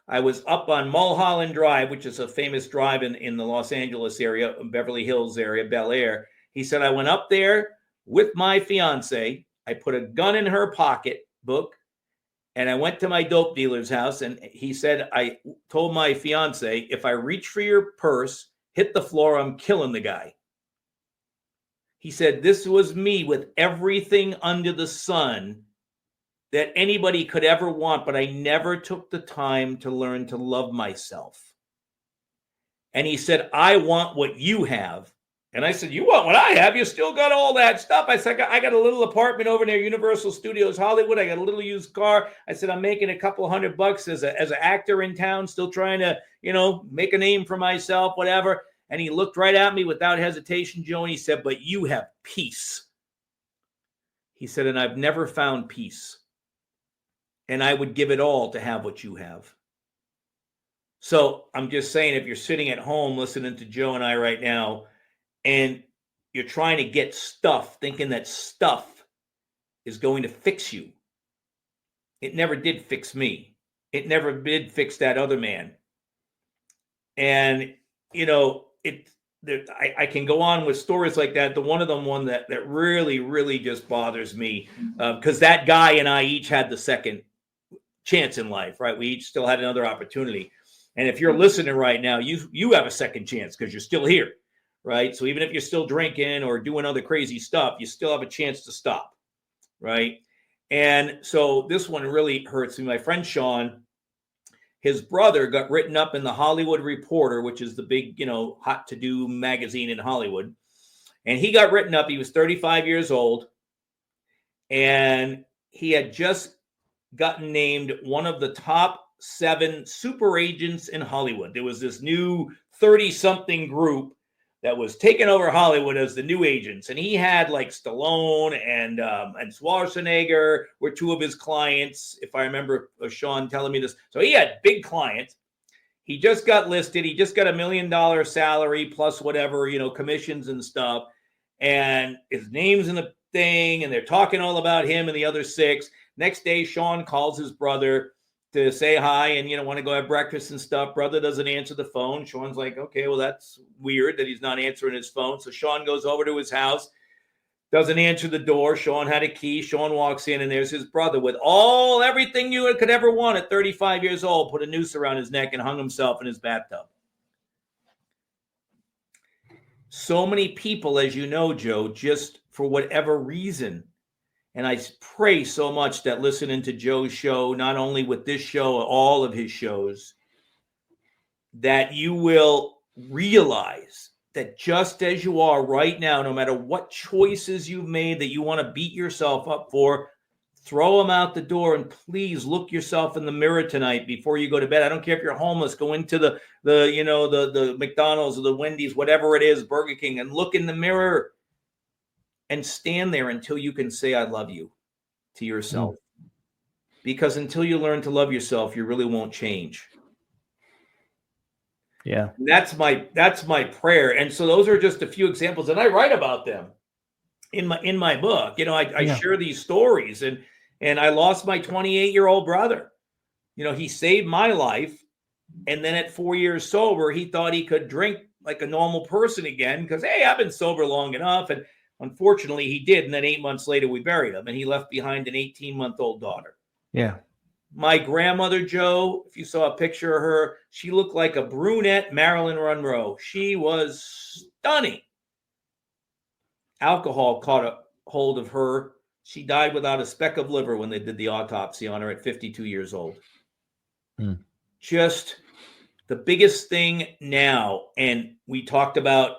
I was up on Mulholland Drive, which is a famous drive in the Los Angeles area, Beverly Hills area, Bel Air. He said, I went up there with my fiance. I put a gun in her pocketbook, and I went to my dope dealer's house. And he said, I told my fiance, if I reach for your purse, hit the floor, I'm killing the guy. He said, this was me with everything under the sun that anybody could ever want, but I never took the time to learn to love myself. And he said, I want what you have, And I said, you want what I have? You still got all that stuff. I said, I got a little apartment over near Universal Studios Hollywood. I got a little used car. I said, I'm making a couple $100 as an actor in town, still trying to, make a name for myself, whatever. And he looked right at me without hesitation, Joe, and he said, but you have peace. He said, and I've never found peace. And I would give it all to have what you have. So I'm just saying, if you're sitting at home listening to Joe and I right now, and you're trying to get stuff, thinking that stuff is going to fix you, it never did fix me. It never did fix that other man. And, I can go on with stories like that. The one that really, really just bothers me, because that guy and I each had the second chance in life, right? We each still had another opportunity. And if you're listening right now, you have a second chance because you're still here, right? So even if you're still drinking or doing other crazy stuff, you still have a chance to stop, right? And so this one really hurts me. My friend Sean, his brother got written up in the Hollywood Reporter, which is the big, hot to-do magazine in Hollywood. And he got written up. He was 35 years old. And he had just gotten named one of the top 7 super agents in Hollywood. There was this new 30-something group that was taking over Hollywood as the new agents. And he had like Stallone and Schwarzenegger were 2 of his clients, if I remember Sean telling me this. So he had big clients. He just got listed. He just got $1 million salary plus whatever, commissions and stuff. And his name's in the thing, and they're talking all about him and the other 6. Next day, Sean calls his brother to say hi and, want to go have breakfast and stuff. Brother doesn't answer the phone. Sean's like, okay, well, that's weird that he's not answering his phone. So Sean goes over to his house, doesn't answer the door. Sean had a key. Sean walks in, and there's his brother with everything you could ever want at 35 years old, put a noose around his neck and hung himself in his bathtub. So many people, as you know, Joe, just for whatever reason, and I pray so much that listening to Joe's show, not only with this show, all of his shows, that you will realize that just as you are right now, no matter what choices you've made that you want to beat yourself up for, throw them out the door, and please look yourself in the mirror tonight before you go to bed. I don't care if you're homeless, go into the McDonald's or the Wendy's, whatever it is, Burger King, and look in the mirror. And stand there until you can say, I love you to yourself. Because until you learn to love yourself, you really won't change. Yeah. And that's my prayer. And so those are just a few examples. And I write about them in my book. I share these stories. And I lost my 28-year-old brother. He saved my life. And then at 4 years sober, he thought he could drink like a normal person again because, hey, I've been sober long enough. And unfortunately, he did. And then 8 months later, we buried him. And he left behind an 18-month-old daughter. Yeah. My grandmother, Joe, if you saw a picture of her, she looked like a brunette Marilyn Monroe. She was stunning. Alcohol caught a hold of her. She died without a speck of liver when they did the autopsy on her at 52 years old. Just the biggest thing now. And we talked about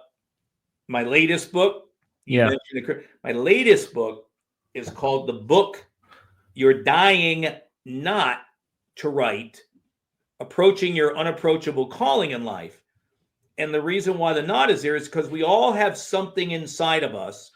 my latest book. My latest book is called The Book You're Dying Not to Write, Approaching Your Unapproachable Calling in Life. And the reason why the not is there is because we all have something inside of us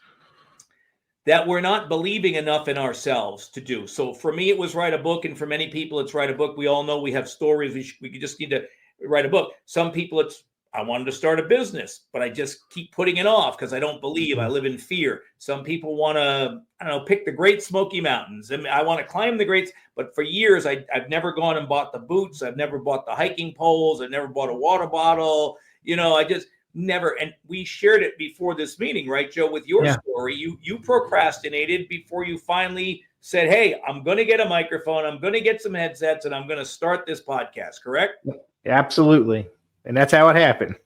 that we're not believing enough in ourselves to do. So for me, it was write a book. And for many people, it's write a book. We all know we have stories. We just need to write a book. Some people, it's I wanted to start a business, but I just keep putting it off because I don't believe. I live in fear. Some people want to, pick the Great Smoky Mountains. And I want to climb the greats. But for years, I've never gone and bought the boots. I've never bought the hiking poles. I've never bought a water bottle. I just never. And we shared it before this meeting, right, Joe, with your story. You procrastinated before you finally said, hey, I'm going to get a microphone. I'm going to get some headsets and I'm going to start this podcast. Correct? Absolutely. And that's how it happened.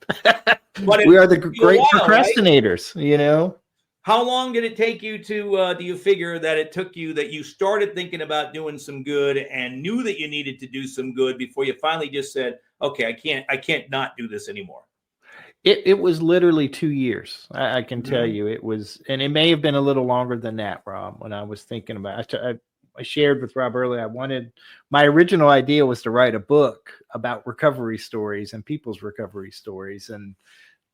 We are the great procrastinators, right? How long did it take you to, do you figure that it took you that you started thinking about doing some good and knew that you needed to do some good before you finally just said, okay, I can't not do this anymore? It was literally 2 years. I can tell Mhm. you it was, and it may have been a little longer than that, Rob. When I was thinking about, I shared with Rob earlier. My original idea was to write a book about recovery stories and people's recovery stories, and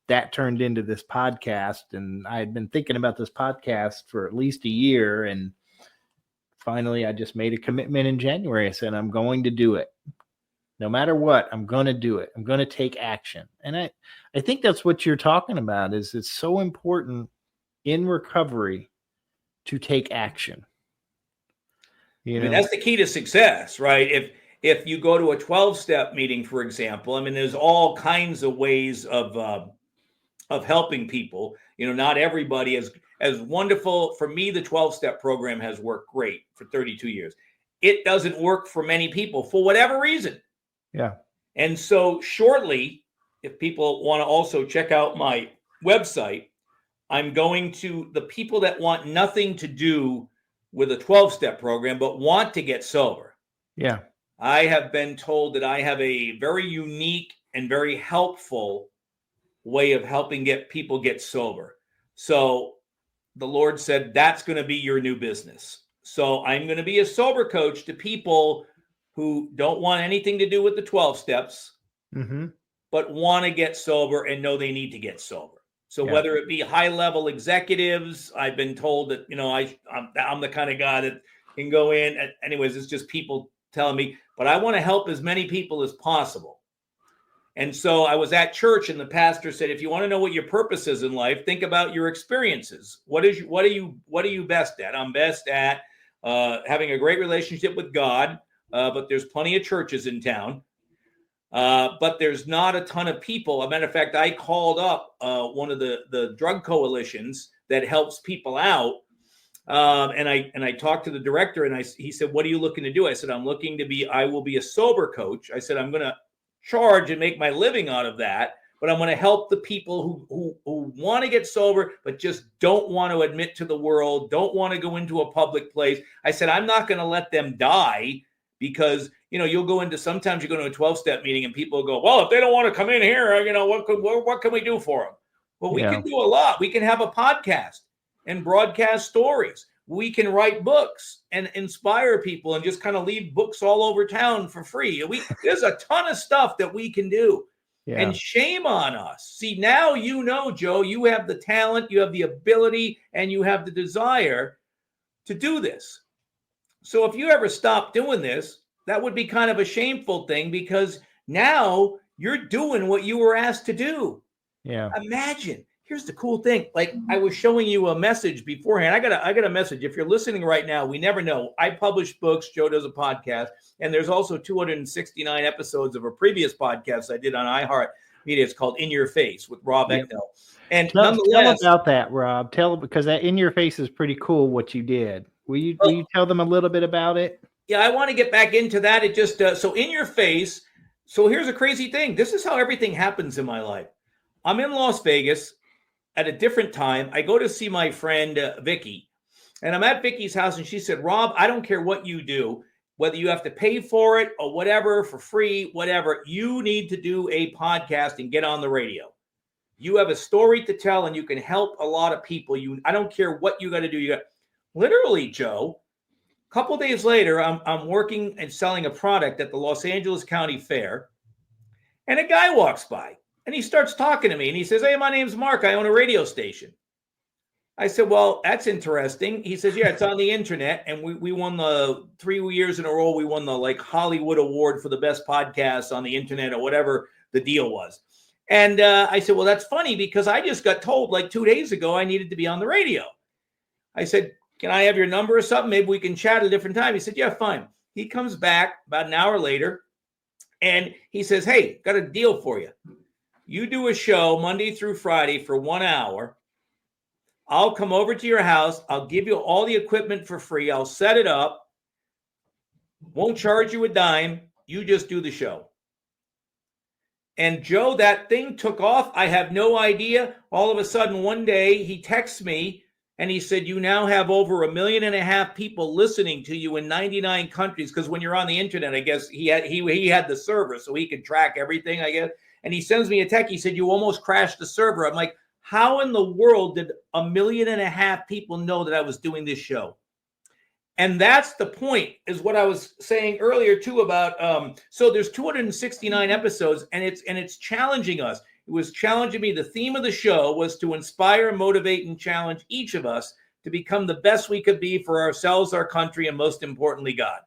that turned into this podcast. And I had been thinking about this podcast for at least a year, and finally, I just made a commitment in January. I said, I'm going to do it. No matter what, I'm going to do it. I'm going to take action. And I think that's what you're talking about is it's so important in recovery to take action. I mean, that's the key to success, right? If you go to a 12-step meeting, for example, I mean, there's all kinds of ways of helping people. You know, not everybody is as wonderful. For me, the 12-step program has worked great for 32 years. It doesn't work for many people for whatever reason. Yeah. And so shortly, if people want to also check out my website, I'm going to the people that want nothing to do with a 12-step program, but want to get sober. Yeah. I have been told that I have a very unique and very helpful way of helping people get sober. So the Lord said, that's going to be your new business. So I'm going to be a sober coach to people who don't want anything to do with the 12 steps, but want to get sober and know they need to get sober. So whether it be high-level executives, I've been told that, you know, I'm the kind of guy that can go in. Anyways, it's just people telling me, but I want to help as many people as possible. And so I was at church and the pastor said, if you want to know what your purpose is in life, think about your experiences. What are you best at? I'm best at having a great relationship with God, but there's plenty of churches in town. But there's not a ton of people. As a matter of fact, I called up one of the drug coalitions that helps people out. And I talked to the director and he said, what are you looking to do? I said, I will be a sober coach. I said, I'm going to charge and make my living out of that, but I'm going to help the people who want to get sober, but just don't want to admit to the world, don't want to go into a public place. I said, I'm not going to let them die because, you know, sometimes you go to a 12-step meeting and people go, well, if they don't want to come in here, you know, what can we do for them? Well, we can do a lot. We can have a podcast and broadcast stories. We can write books and inspire people and just kind of leave books all over town for free. There's a ton of stuff that we can do. Yeah. And shame on us. See, now you know, Joe, you have the talent, you have the ability, and you have the desire to do this. So if you ever stop doing this, that would be kind of a shameful thing because now you're doing what you were asked to do. Yeah. Imagine. Here's the cool thing. Like I was showing you a message beforehand. I got a message. If you're listening right now, we never know. I publish books. Joe does a podcast. And there's also 269 episodes of a previous podcast I did on iHeartMedia. It's called In Your Face with Rob Ekno. And tell about that, Rob. Because that In Your Face is pretty cool what you did. Will you tell them a little bit about it? Yeah, I want to get back into that. It just so In Your Face. So here's a crazy thing. This is how everything happens in my life. I'm in Las Vegas. At a different time, I go to see my friend Vicky, and I'm at Vicky's house, and she said, Rob, I don't care what you do, whether you have to pay for it or whatever, for free, whatever, you need to do a podcast and get on the radio. You have a story to tell, and you can help a lot of people. I don't care what you got to do. Literally, Joe, a couple of days later, I'm working and selling a product at the Los Angeles County Fair, and a guy walks by. And he starts talking to me and he says, hey, my name's Mark. I own a radio station. I said, well, that's interesting. He says, yeah, it's on the internet. And we won the 3 years in a row. We won the like Hollywood Award for the best podcast on the internet or whatever the deal was. And I said, well, that's funny because I just got told like 2 days ago I needed to be on the radio. I said, can I have your number or something? Maybe we can chat at a different time. He said, yeah, fine. He comes back about an hour later and he says, hey, got a deal for you. You do a show Monday through Friday for 1 hour. I'll come over to your house. I'll give you all the equipment for free. I'll set it up. Won't charge you a dime. You just do the show. And Joe, that thing took off. I have no idea. All of a sudden, one day, he texts me and he said, you now have over 1.5 million people listening to you in 99 countries. Because when you're on the internet, I guess he had the server so he could track everything, I guess. And he sends me a text. He said, you almost crashed the server. I'm like, how in the world did 1.5 million people know that I was doing this show? And that's the point, is what I was saying earlier too about, so there's 269 episodes, and it's challenging us. It was challenging me. The theme of the show was to inspire, motivate, and challenge each of us to become the best we could be for ourselves, our country, and most importantly, God.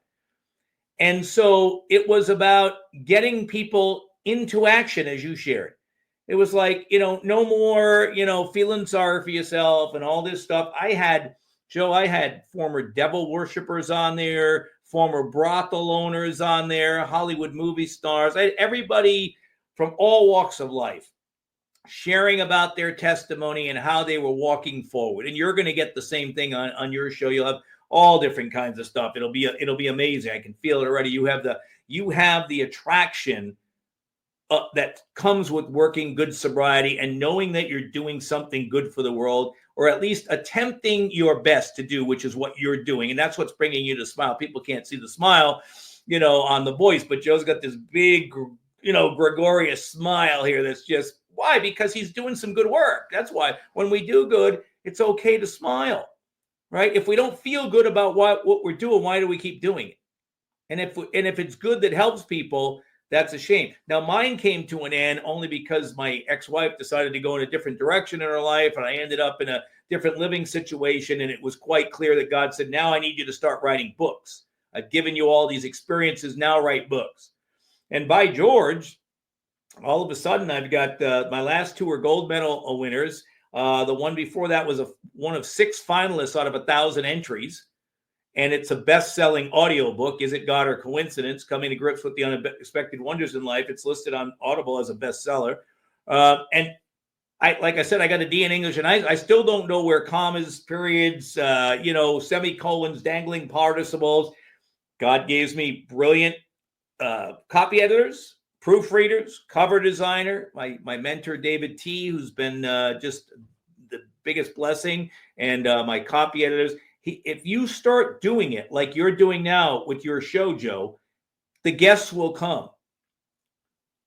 And so it was about getting people into action, as you shared. It was like, no more, feeling sorry for yourself and all this stuff. Joe, I had former devil worshipers on there, former brothel owners on there, Hollywood movie stars, everybody from all walks of life sharing about their testimony and how they were walking forward. And you're going to get the same thing on your show. You'll have all different kinds of stuff. It'll be amazing. I can feel it already. You have the attraction that comes with working good sobriety and knowing that you're doing something good for the world, or at least attempting your best to do, which is what you're doing. And that's what's bringing you to smile. People can't see the smile, on the voice, but Joe's got this big, gregarious smile here. That's just why, because he's doing some good work. That's why when we do good, it's okay to smile, right? If we don't feel good about what we're doing, why do we keep doing it? And if it's good that helps people, that's a shame. Now, mine came to an end only because my ex-wife decided to go in a different direction in her life, and I ended up in a different living situation, and it was quite clear that God said, now I need you to start writing books. I've given you all these experiences, now write books. And by George, all of a sudden, I've got my last two are gold medal winners. The one before that was one of 6 finalists out of 1,000 entries. And it's a best-selling audiobook, Is It God or Coincidence? Coming to Grips with the Unexpected Wonders in Life. It's listed on Audible as a bestseller. And like I said, I got a D in English, and I still don't know where commas, periods, semicolons, dangling participles. God gives me brilliant copy editors, proofreaders, cover designer, my mentor, David T., who's been just the biggest blessing, and my copy editors. If you start doing it like you're doing now with your show, Joe, the guests will come,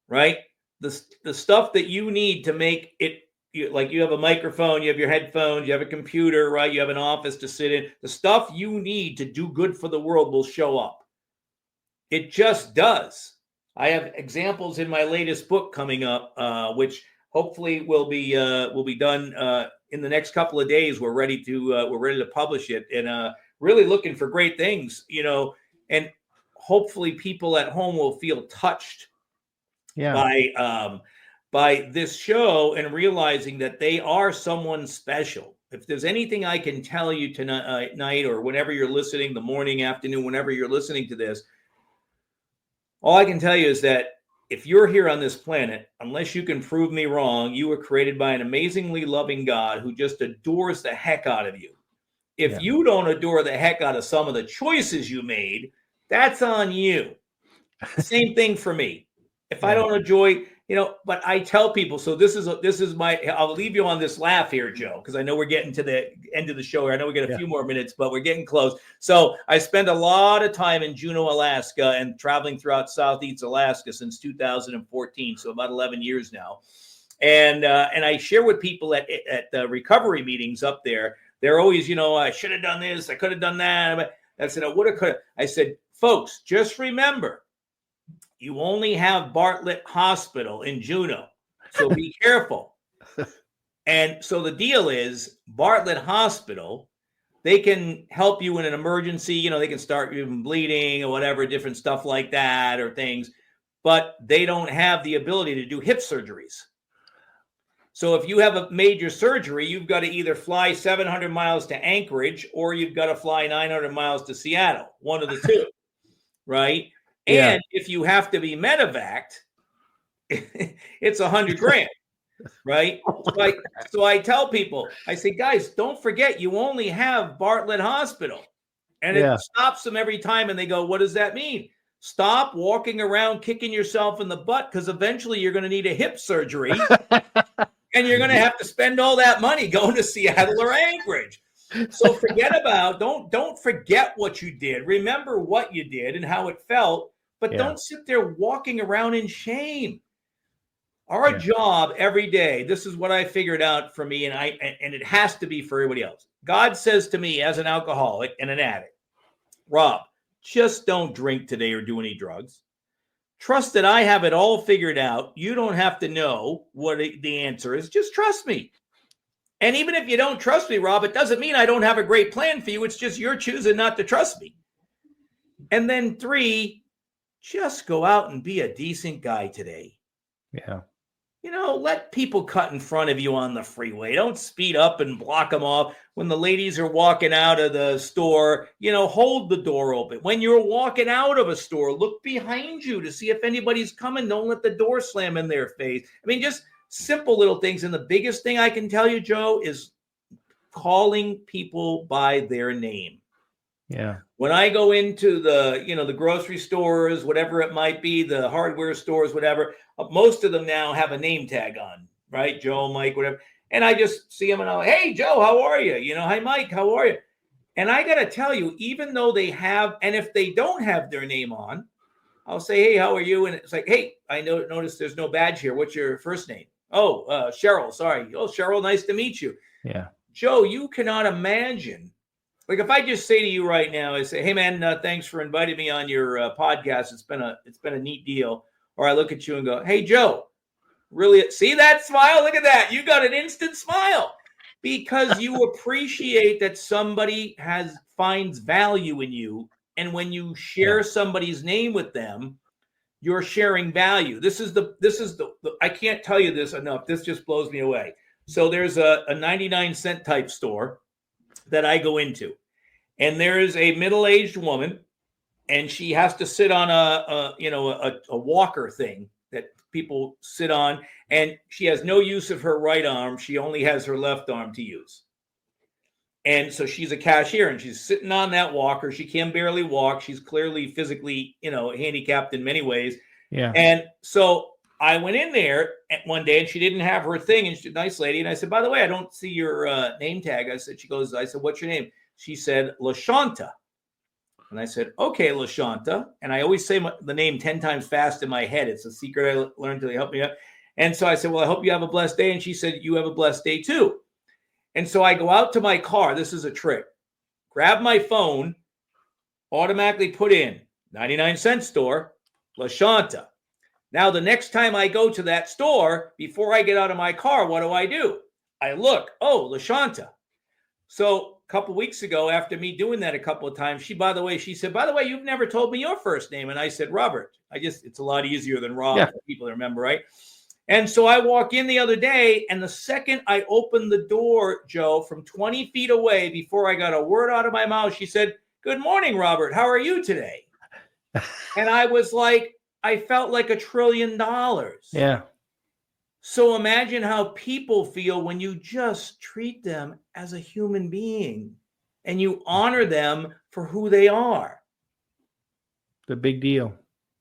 right? The stuff that you need to make it, like you have a microphone, you have your headphones, you have a computer, right? You have an office to sit in. The stuff you need to do good for the world will show up. It just does. I have examples in my latest book coming up, which hopefully will be done in the next couple of days. We're ready to publish it, and really looking for great things, and hopefully people at home will feel touched by this show and realizing that they are someone special. If there's anything I can tell you tonight or whenever you're listening, the morning, afternoon, whenever you're listening to this, all I can tell you is that if you're here on this planet, unless you can prove me wrong, you were created by an amazingly loving God who just adores the heck out of you. If you don't adore the heck out of some of the choices you made, that's on you. Same thing for me. If I don't enjoy, but I tell people, so this is my, I'll leave you on this laugh here, Joe, because I know we're getting to the end of the show here. I know we got a few more minutes, but we're getting close. So I spend a lot of time in Juneau, Alaska, and traveling throughout Southeast Alaska since 2014. So about 11 years now. And I share with people at the recovery meetings up there. They're always, I should have done this. I could have done that. I said, I would have, could have. I said, folks, just remember, you only have Bartlett Hospital in Juneau, so be careful. And so the deal is, Bartlett Hospital, they can help you in an emergency. They can start you from bleeding or whatever, different stuff like that or things, but they don't have the ability to do hip surgeries. So if you have a major surgery, you've got to either fly 700 miles to Anchorage or you've got to fly 900 miles to Seattle, one of the two, right? And if you have to be medevaced, it's $100,000, right? So I tell people, I say, guys, don't forget, you only have Bartlett Hospital. And it stops them every time. And they go, what does that mean? Stop walking around kicking yourself in the butt, because eventually you're going to need a hip surgery. And you're going to have to spend all that money going to Seattle or Anchorage. So don't forget what you did. Remember what you did and how it felt. But don't sit there walking around in shame. Our Yeah. job every day, this is what I figured out for me, and it has to be for everybody else. God says to me as an alcoholic and an addict, Rob, just don't drink today or do any drugs. Trust that I have it all figured out. You don't have to know what the answer is. Just trust me. And even if you don't trust me, Rob, it doesn't mean I don't have a great plan for you. It's just you're choosing not to trust me. And then 3, just go out and be a decent guy today. Yeah. Let people cut in front of you on the freeway. Don't speed up and block them off. When the ladies are walking out of the store, hold the door open. When you're walking out of a store, look behind you to see if anybody's coming. Don't let the door slam in their face. I mean, just simple little things. And the biggest thing I can tell you, Joe, is calling people by their name. Yeah. When I go into the grocery stores, whatever it might be, the hardware stores, whatever, most of them now have a name tag on, right? Joe, Mike, whatever. And I just see them and I'm like, hey, Joe, how are you? Hi, Mike, how are you? And I got to tell you, even though they have, and if they don't have their name on, I'll say, hey, how are you? And it's like, hey, I noticed there's no badge here. What's your first name? Oh, Cheryl, sorry. Oh, Cheryl, nice to meet you. Yeah. Joe, you cannot imagine. Like if I just say to you right now, I say, hey man, thanks for inviting me on your podcast. It's been a neat deal. Or I look at you and go, hey Joe, really see that smile? Look at that. You got an instant smile because you appreciate that somebody finds value in you. And when you share somebody's name with them, you're sharing value. This is the I can't tell you this enough. This just blows me away. So there's a 99-cent type store that I go into, and there is a middle-aged woman, and she has to sit on a walker thing that people sit on, and she has no use of her right arm. She only has her left arm to use. And so she's a cashier, and she's sitting on that walker. She can barely walk. She's clearly physically, handicapped in many ways. Yeah. And so I went in there one day, and she didn't have her thing, and she's a nice lady. And I said, by the way, I don't see your name tag. I said, what's your name? She said, LaShanta. And I said, okay, LaShanta. And I always say the name 10 times fast in my head. It's a secret I learned till they helped me out. And so I said, well, I hope you have a blessed day. And she said, you have a blessed day too. And so I go out to my car. This is a trick. Grab my phone, automatically put in 99-cent store, LaShanta. Now, the next time I go to that store, before I get out of my car, what do? I look, oh, LaShanta. So a couple of weeks ago, after me doing that a couple of times, she said, by the way, you've never told me your first name. And I said, Robert. It's a lot easier than Rob for people to remember, right? And so I walk in the other day, and the second I opened the door, Joe, from 20 feet away, before I got a word out of my mouth, she said, good morning, Robert. How are you today? And I was like, I felt like $1 trillion. Yeah. So imagine how people feel when you just treat them as a human being and you honor them for who they are. The big deal.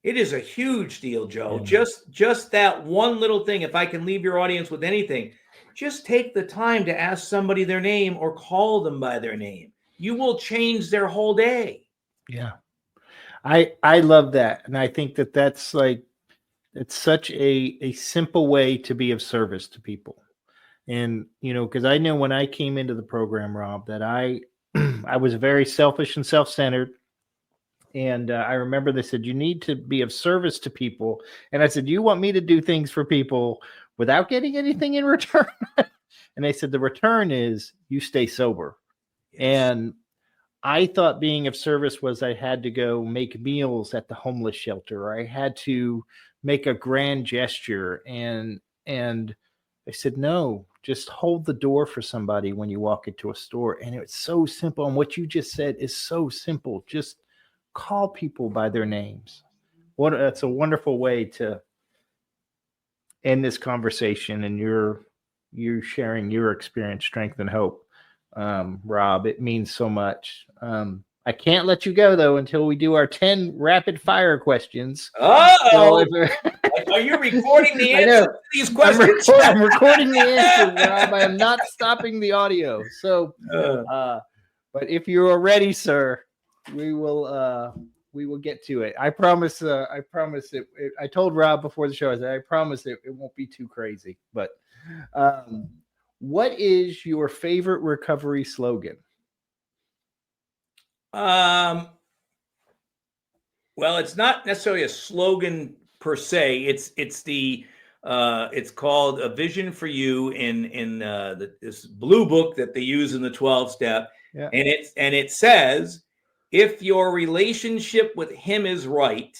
It is a huge deal, Joe. Yeah. Just that one little thing. If I can leave your audience with anything, just take the time to ask somebody their name or call them by their name. You will change their whole day. Yeah. I love that. And I think that's like, it's such a simple way to be of service to people. And, because I know when I came into the program, Rob, that I was very selfish and self-centered. And I remember they said, you need to be of service to people. And I said, you want me to do things for people without getting anything in return? And they said, the return is you stay sober. Yes. And I thought being of service was I had to go make meals at the homeless shelter, or I had to make a grand gesture. And I said, no, just hold the door for somebody when you walk into a store. And it's so simple. And what you just said is so simple. Just call people by their names. That's a wonderful way to end this conversation, and you're sharing your experience, strength, and hope. Rob, it means so much. I can't let you go though until we do our 10 rapid fire questions. Oh, are you recording the answer to these questions? I'm recording the answer, Rob. I am not stopping the audio. So, but if you are ready, sir, we'll We will get to it. I promise. I promise it. I told Rob before the show. I said I promise it won't be too crazy. But what is your favorite recovery slogan? Well, it's not necessarily a slogan per se. It's called A Vision for You in this blue book that they use in the 12 step. Yeah. And it says, if your relationship with him is right,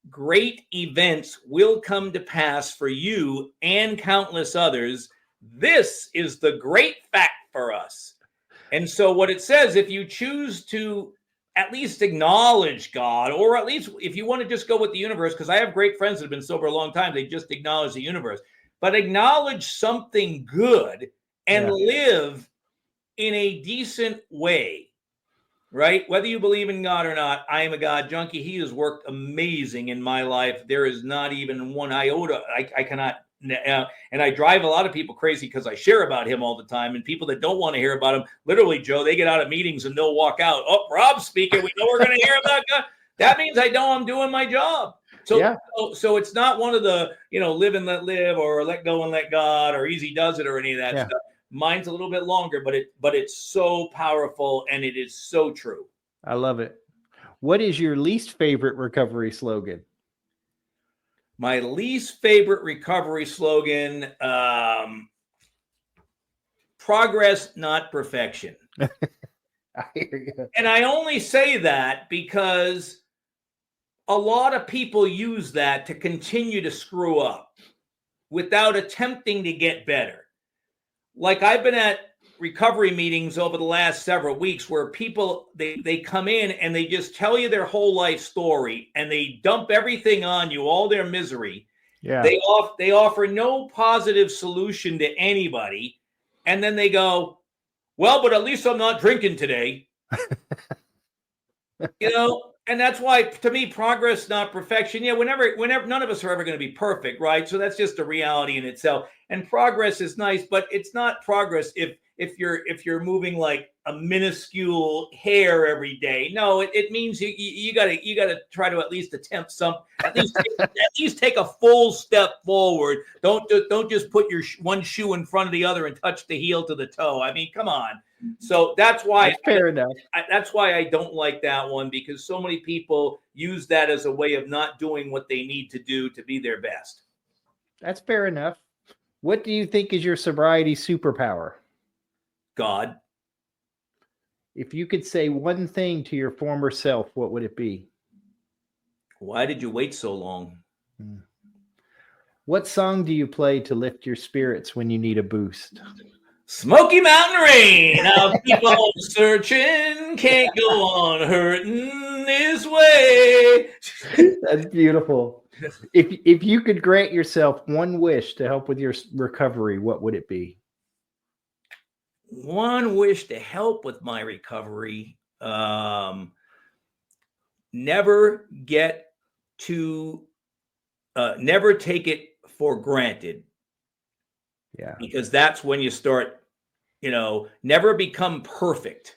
great events will come to pass for you and countless others. This is the great fact for us. And so what it says, if you choose to at least acknowledge God, or at least if you want to just go with the universe, because I have great friends that have been sober a long time, they just acknowledge the universe, but acknowledge something good and live in a decent way, right? Whether you believe in God or not, I am a God junkie. He has worked amazing in my life. There is not even one iota. I cannot. And I drive a lot of people crazy because I share about him all the time. And people that don't want to hear about him, literally, Joe, they get out of meetings and they'll walk out. Oh, Rob's speaking. We know we're going to hear about God. That means I know I'm doing my job. So it's not one of the, live and let live, or let go and let God, or easy does it, or any of that stuff. Mine's a little bit longer, but it's so powerful, and it is so true. I love it. What is your least favorite recovery slogan? My least favorite recovery slogan, progress, not perfection. I hear you. And I only say that because a lot of people use that to continue to screw up without attempting to get better. Like, I've been at recovery meetings over the last several weeks where people, they come in and they just tell you their whole life story, and they dump everything on you, all their misery. Yeah. They offer no positive solution to anybody. And then they go, well, but at least I'm not drinking today. And that's why, to me, progress, not perfection. Yeah, whenever none of us are ever going to be perfect, right? So that's just a reality in itself. And progress is nice, but it's not progress if you're moving like a minuscule hair every day. No, it means you gotta try to at least attempt at least take a full step forward. Don't just put your one shoe in front of the other and touch the heel to the toe. I mean, come on. So that's why fair enough. That's why I don't like that one, because so many people use that as a way of not doing what they need to do to be their best. That's fair enough. What do you think is your sobriety superpower? God. If you could say one thing to your former self, what would it be? Why did you wait so long? What song do you play to lift your spirits when you need a boost? Smoky Mountain Rain. Now people searching, can't go on hurting this way. That's beautiful. If you could grant yourself one wish to help with your recovery, what would it be? One wish to help with my recovery. Never take it for granted. Yeah. Because that's when you start, never become perfect.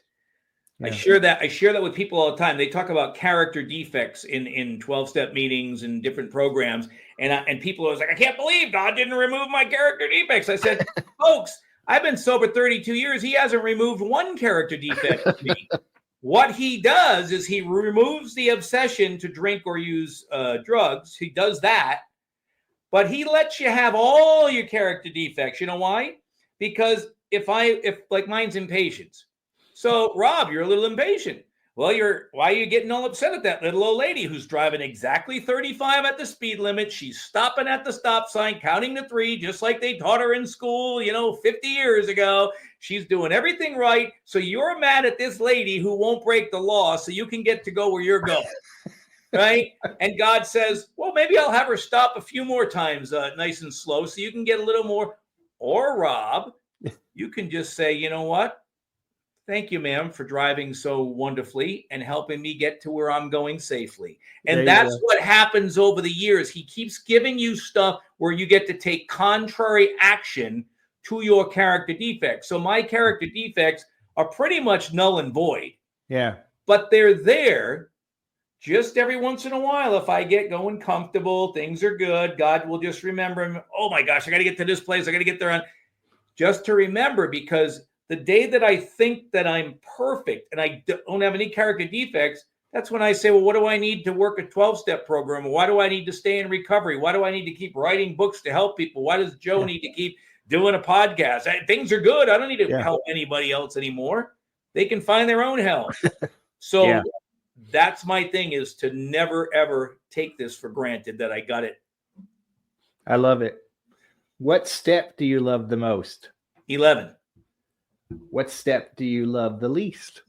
Yeah. I share that with people all the time. They talk about character defects in 12-step meetings and different programs. And people are like, I can't believe God didn't remove my character defects. I said, folks, I've been sober 32 years. He hasn't removed one character defect for me. What he does is he removes the obsession to drink or use drugs. He does that. But he lets you have all your character defects. You know why? Because if like mine's impatience. So, Rob, you're a little impatient. Well, why are you getting all upset at that little old lady who's driving exactly 35 at the speed limit? She's stopping at the stop sign, counting to 3, just like they taught her in school, 50 years ago. She's doing everything right. So you're mad at this lady who won't break the law so you can get to go where you're going. Right? And God says, well, maybe I'll have her stop a few more times, nice and slow, so you can get a little more. Or, Rob, you can just say, you know what? Thank you, ma'am, for driving so wonderfully and helping me get to where I'm going safely. And that's what happens over the years. He keeps giving you stuff where you get to take contrary action to your character defects. So my character defects are pretty much null and void. Yeah. But they're there just every once in a while, if I get going comfortable, things are good, God will just remember him. Oh my gosh, I got to get to this place. I got to get there on just to remember, because the day that I think that I'm perfect and I don't have any character defects, that's when I say, well, what do I need to work a 12-step program? Why do I need to stay in recovery? Why do I need to keep writing books to help people? Why does Joe need to keep doing a podcast? Things are good. I don't need to help anybody else anymore. They can find their own help. So that's my thing, is to never, ever take this for granted that I got it. I love it. What step do you love the most? 11. What step do you love the least?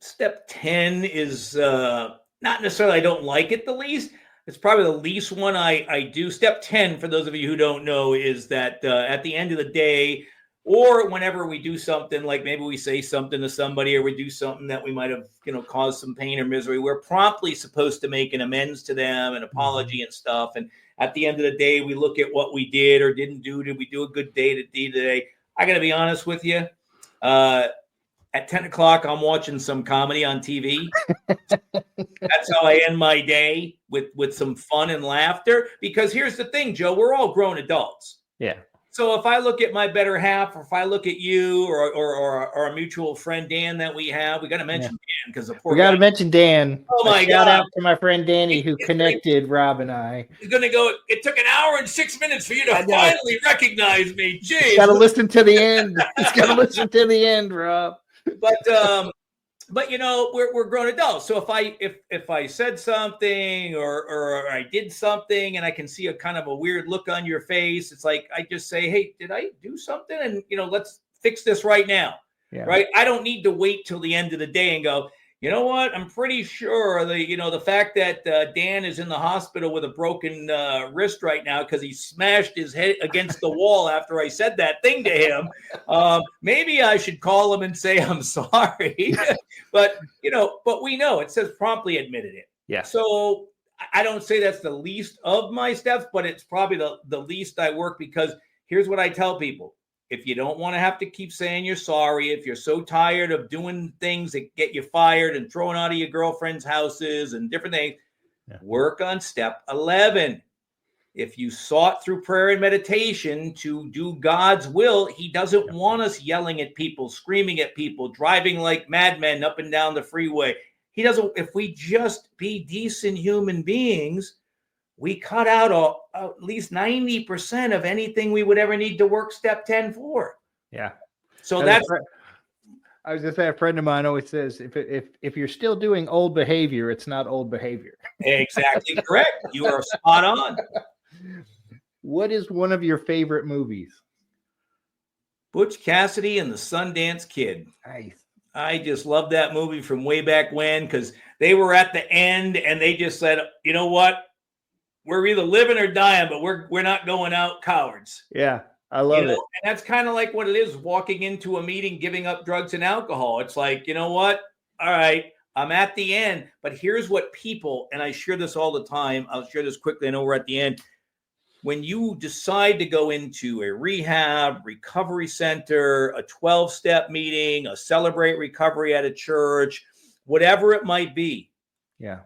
Step 10 is not necessarily I don't like it the least. It's probably the least one I do. Step 10, for those of you who don't know, is that at the end of the day, or whenever we do something, like maybe we say something to somebody or we do something that we might have, caused some pain or misery, we're promptly supposed to make an amends to them, an apology and stuff. And at the end of the day, we look at what we did or didn't do. Did we do a good day today? I got to be honest with you. At 10 o'clock, I'm watching some comedy on TV. That's how I end my day, with some fun and laughter. Because here's the thing, Joe, we're all grown adults. Yeah. So if I look at my better half, or if I look at you or our mutual friend Dan that we have, we got to mention Dan, because we got to mention Dan. Oh my God! Shout out to my friend Danny who connected Rob and I. He's gonna go. It took an hour and 6 minutes for you to finally recognize me. Jeez. Got to listen to the end. He's got to listen to the end, Rob. But we're grown adults. So if I said something or I did something and I can see a kind of a weird look on your face, it's like I just say, hey, did I do something? And let's fix this right now. Yeah. Right? I don't need to wait till the end of the day and go, you know what? I'm pretty sure the fact that Dan is in the hospital with a broken wrist right now because he smashed his head against the wall after I said that thing to him. Maybe I should call him and say I'm sorry. But we know it says promptly admitted it. Yeah. So I don't say that's the least of my steps, but it's probably the least I work, because here's what I tell people. If you don't want to have to keep saying you're sorry, if you're so tired of doing things that get you fired and thrown out of your girlfriend's houses and different things, work on step 11. If you sought through prayer and meditation to do God's will, he doesn't want us yelling at people, screaming at people, driving like madmen up and down the freeway. He doesn't. If we just be decent human beings, we cut out at least 90% of anything we would ever need to work step 10 for. Yeah. So that's. I was going to say, a friend of mine always says, if you're still doing old behavior, it's not old behavior. Exactly correct. You are spot on. What is one of your favorite movies? Butch Cassidy and the Sundance Kid. Nice. I just love that movie from way back when, because they were at the end and they just said, you know what? We're either living or dying, but we're not going out cowards. Yeah, I love it. And that's kind of like what it is, walking into a meeting, giving up drugs and alcohol. It's like, you know what? All right, I'm at the end. But here's what people, and I share this all the time. I'll share this quickly. I know we're at the end. When you decide to go into a rehab, recovery center, a 12-step meeting, a celebrate recovery at a church, whatever it might be. Yeah.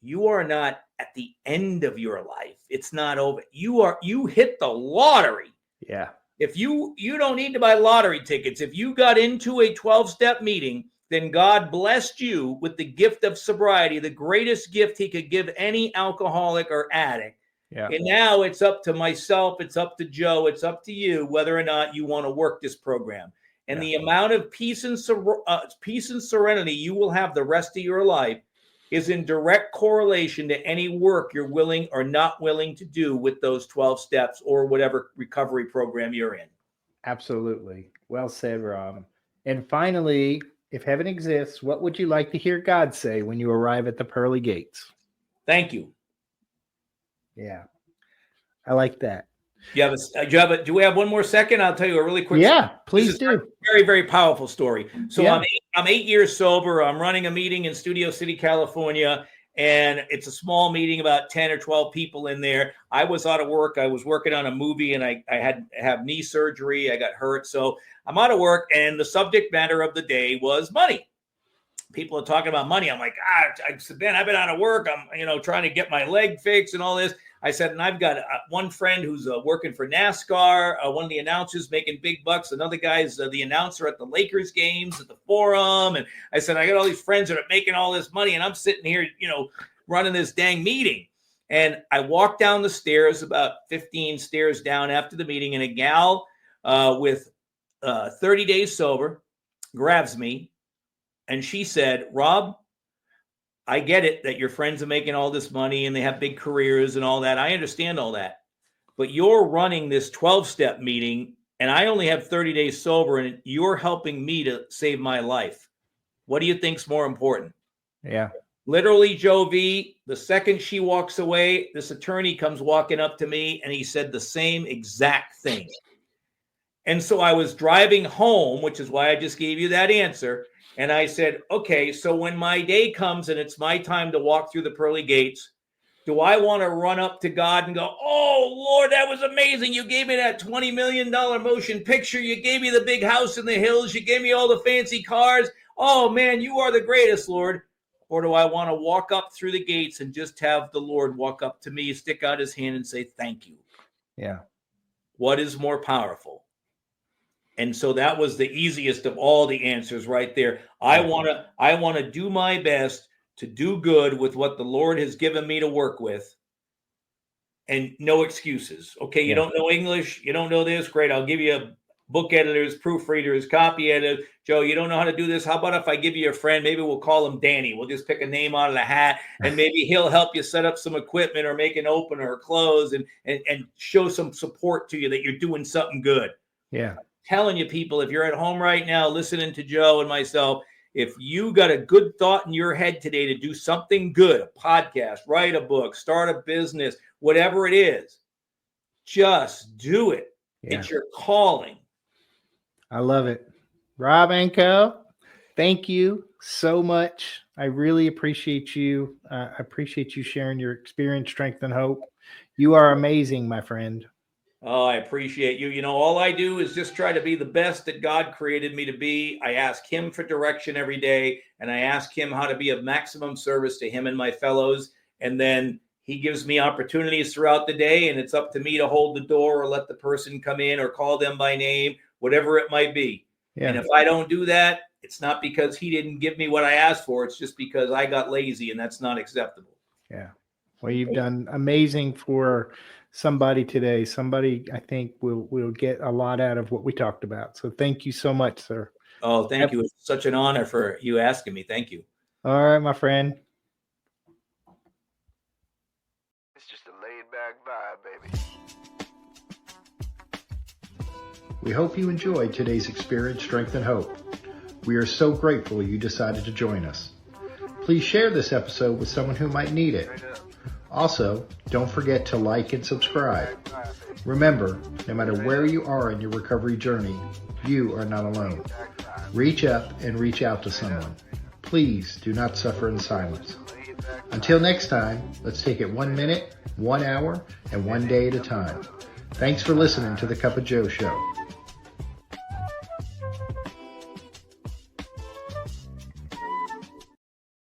You are not at the end of your life. It's not over. You hit the lottery. Yeah. If you don't need to buy lottery tickets. If you got into a 12-step meeting, then God blessed you with the gift of sobriety, the greatest gift he could give any alcoholic or addict. Yeah. And now it's up to myself, it's up to Joe, it's up to you whether or not you want to work this program. And the amount of peace and serenity you will have the rest of your life is in direct correlation to any work you're willing or not willing to do with those 12 steps or whatever recovery program you're in. Absolutely. Well said, Rob. And finally, if heaven exists, what would you like to hear God say when you arrive at the pearly gates? Thank you. Yeah, I like that. Do we have one more second? I'll tell you a really quick. Yeah, please do. A very, very powerful story. So I'm 8 years sober. I'm running a meeting in Studio City, California, And it's a small meeting, about 10 or 12 people in there. I was out of work. I was working on a movie, and I had to have knee surgery. I got hurt. So I'm out of work, and the subject matter of the day was money. People are talking about money. I'm like, I said, Ben, I've been out of work. I'm, trying to get my leg fixed and all this. I said, and I've got one friend who's working for NASCAR, one of the announcers making big bucks. Another guy's the announcer at the Lakers games at the Forum. And I said, I got all these friends that are making all this money, and I'm sitting here, running this dang meeting. And I walked down the stairs, about 15 stairs down after the meeting, and a gal with 30 days sober grabs me. And she said, Rob, I get it that your friends are making all this money and they have big careers and all that. I understand all that. But you're running this 12-step meeting, and I only have 30 days sober, and you're helping me to save my life. What do you think's more important? Yeah. Literally, Joe V, the second she walks away, this attorney comes walking up to me, and he said the same exact thing. And so I was driving home, which is why I just gave you that answer. And I said, okay, so when my day comes and it's my time to walk through the pearly gates, do I want to run up to God and go, oh, Lord, that was amazing. You gave me that $20 million motion picture. You gave me the big house in the hills. You gave me all the fancy cars. Oh, man, you are the greatest, Lord. Or do I want to walk up through the gates and just have the Lord walk up to me, stick out his hand and say, thank you? Yeah. What is more powerful? And so that was the easiest of all the answers right there. I want to do my best to do good with what the Lord has given me to work with, and no excuses. Okay, you don't know English, you don't know this, great. I'll give you book editors, proofreaders, copy editors. Joe, you don't know how to do this. How about if I give you a friend? Maybe we'll call him Danny. We'll just pick a name out of the hat, and maybe he'll help you set up some equipment or make an opener or close and show some support to you that you're doing something good. Yeah. Telling you, people, if you're at home right now listening to Joe and myself, if you got a good thought in your head today to do something good, a podcast, write a book, start a business, whatever it is, just do it. Yeah. It's your calling. I love it. Rob Anko, thank you so much. I really appreciate you. I appreciate you sharing your experience, strength, and hope. You are amazing, my friend. Oh, I appreciate you. All I do is just try to be the best that God created me to be. I ask him for direction every day, and I ask him how to be of maximum service to him and my fellows. And then he gives me opportunities throughout the day, and it's up to me to hold the door or let the person come in or call them by name, whatever it might be. Yeah. And if I don't do that, it's not because he didn't give me what I asked for. It's just because I got lazy, and that's not acceptable. Yeah. Well, you've done amazing for somebody today. Somebody, I think, will get a lot out of what we talked about. So thank you so much, sir. Oh, thank you. It's such an honor for you asking me. Thank you. All right, my friend. It's just a laid-back vibe, baby. We hope you enjoyed today's Experience, Strength, and Hope. We are so grateful you decided to join us. Please share this episode with someone who might need it. Also, don't forget to like and subscribe. Remember, no matter where you are in your recovery journey, you are not alone. Reach up and reach out to someone. Please do not suffer in silence. Until next time, let's take it 1 minute, 1 hour, and 1 day at a time. Thanks for listening to The Cup of Joe Show.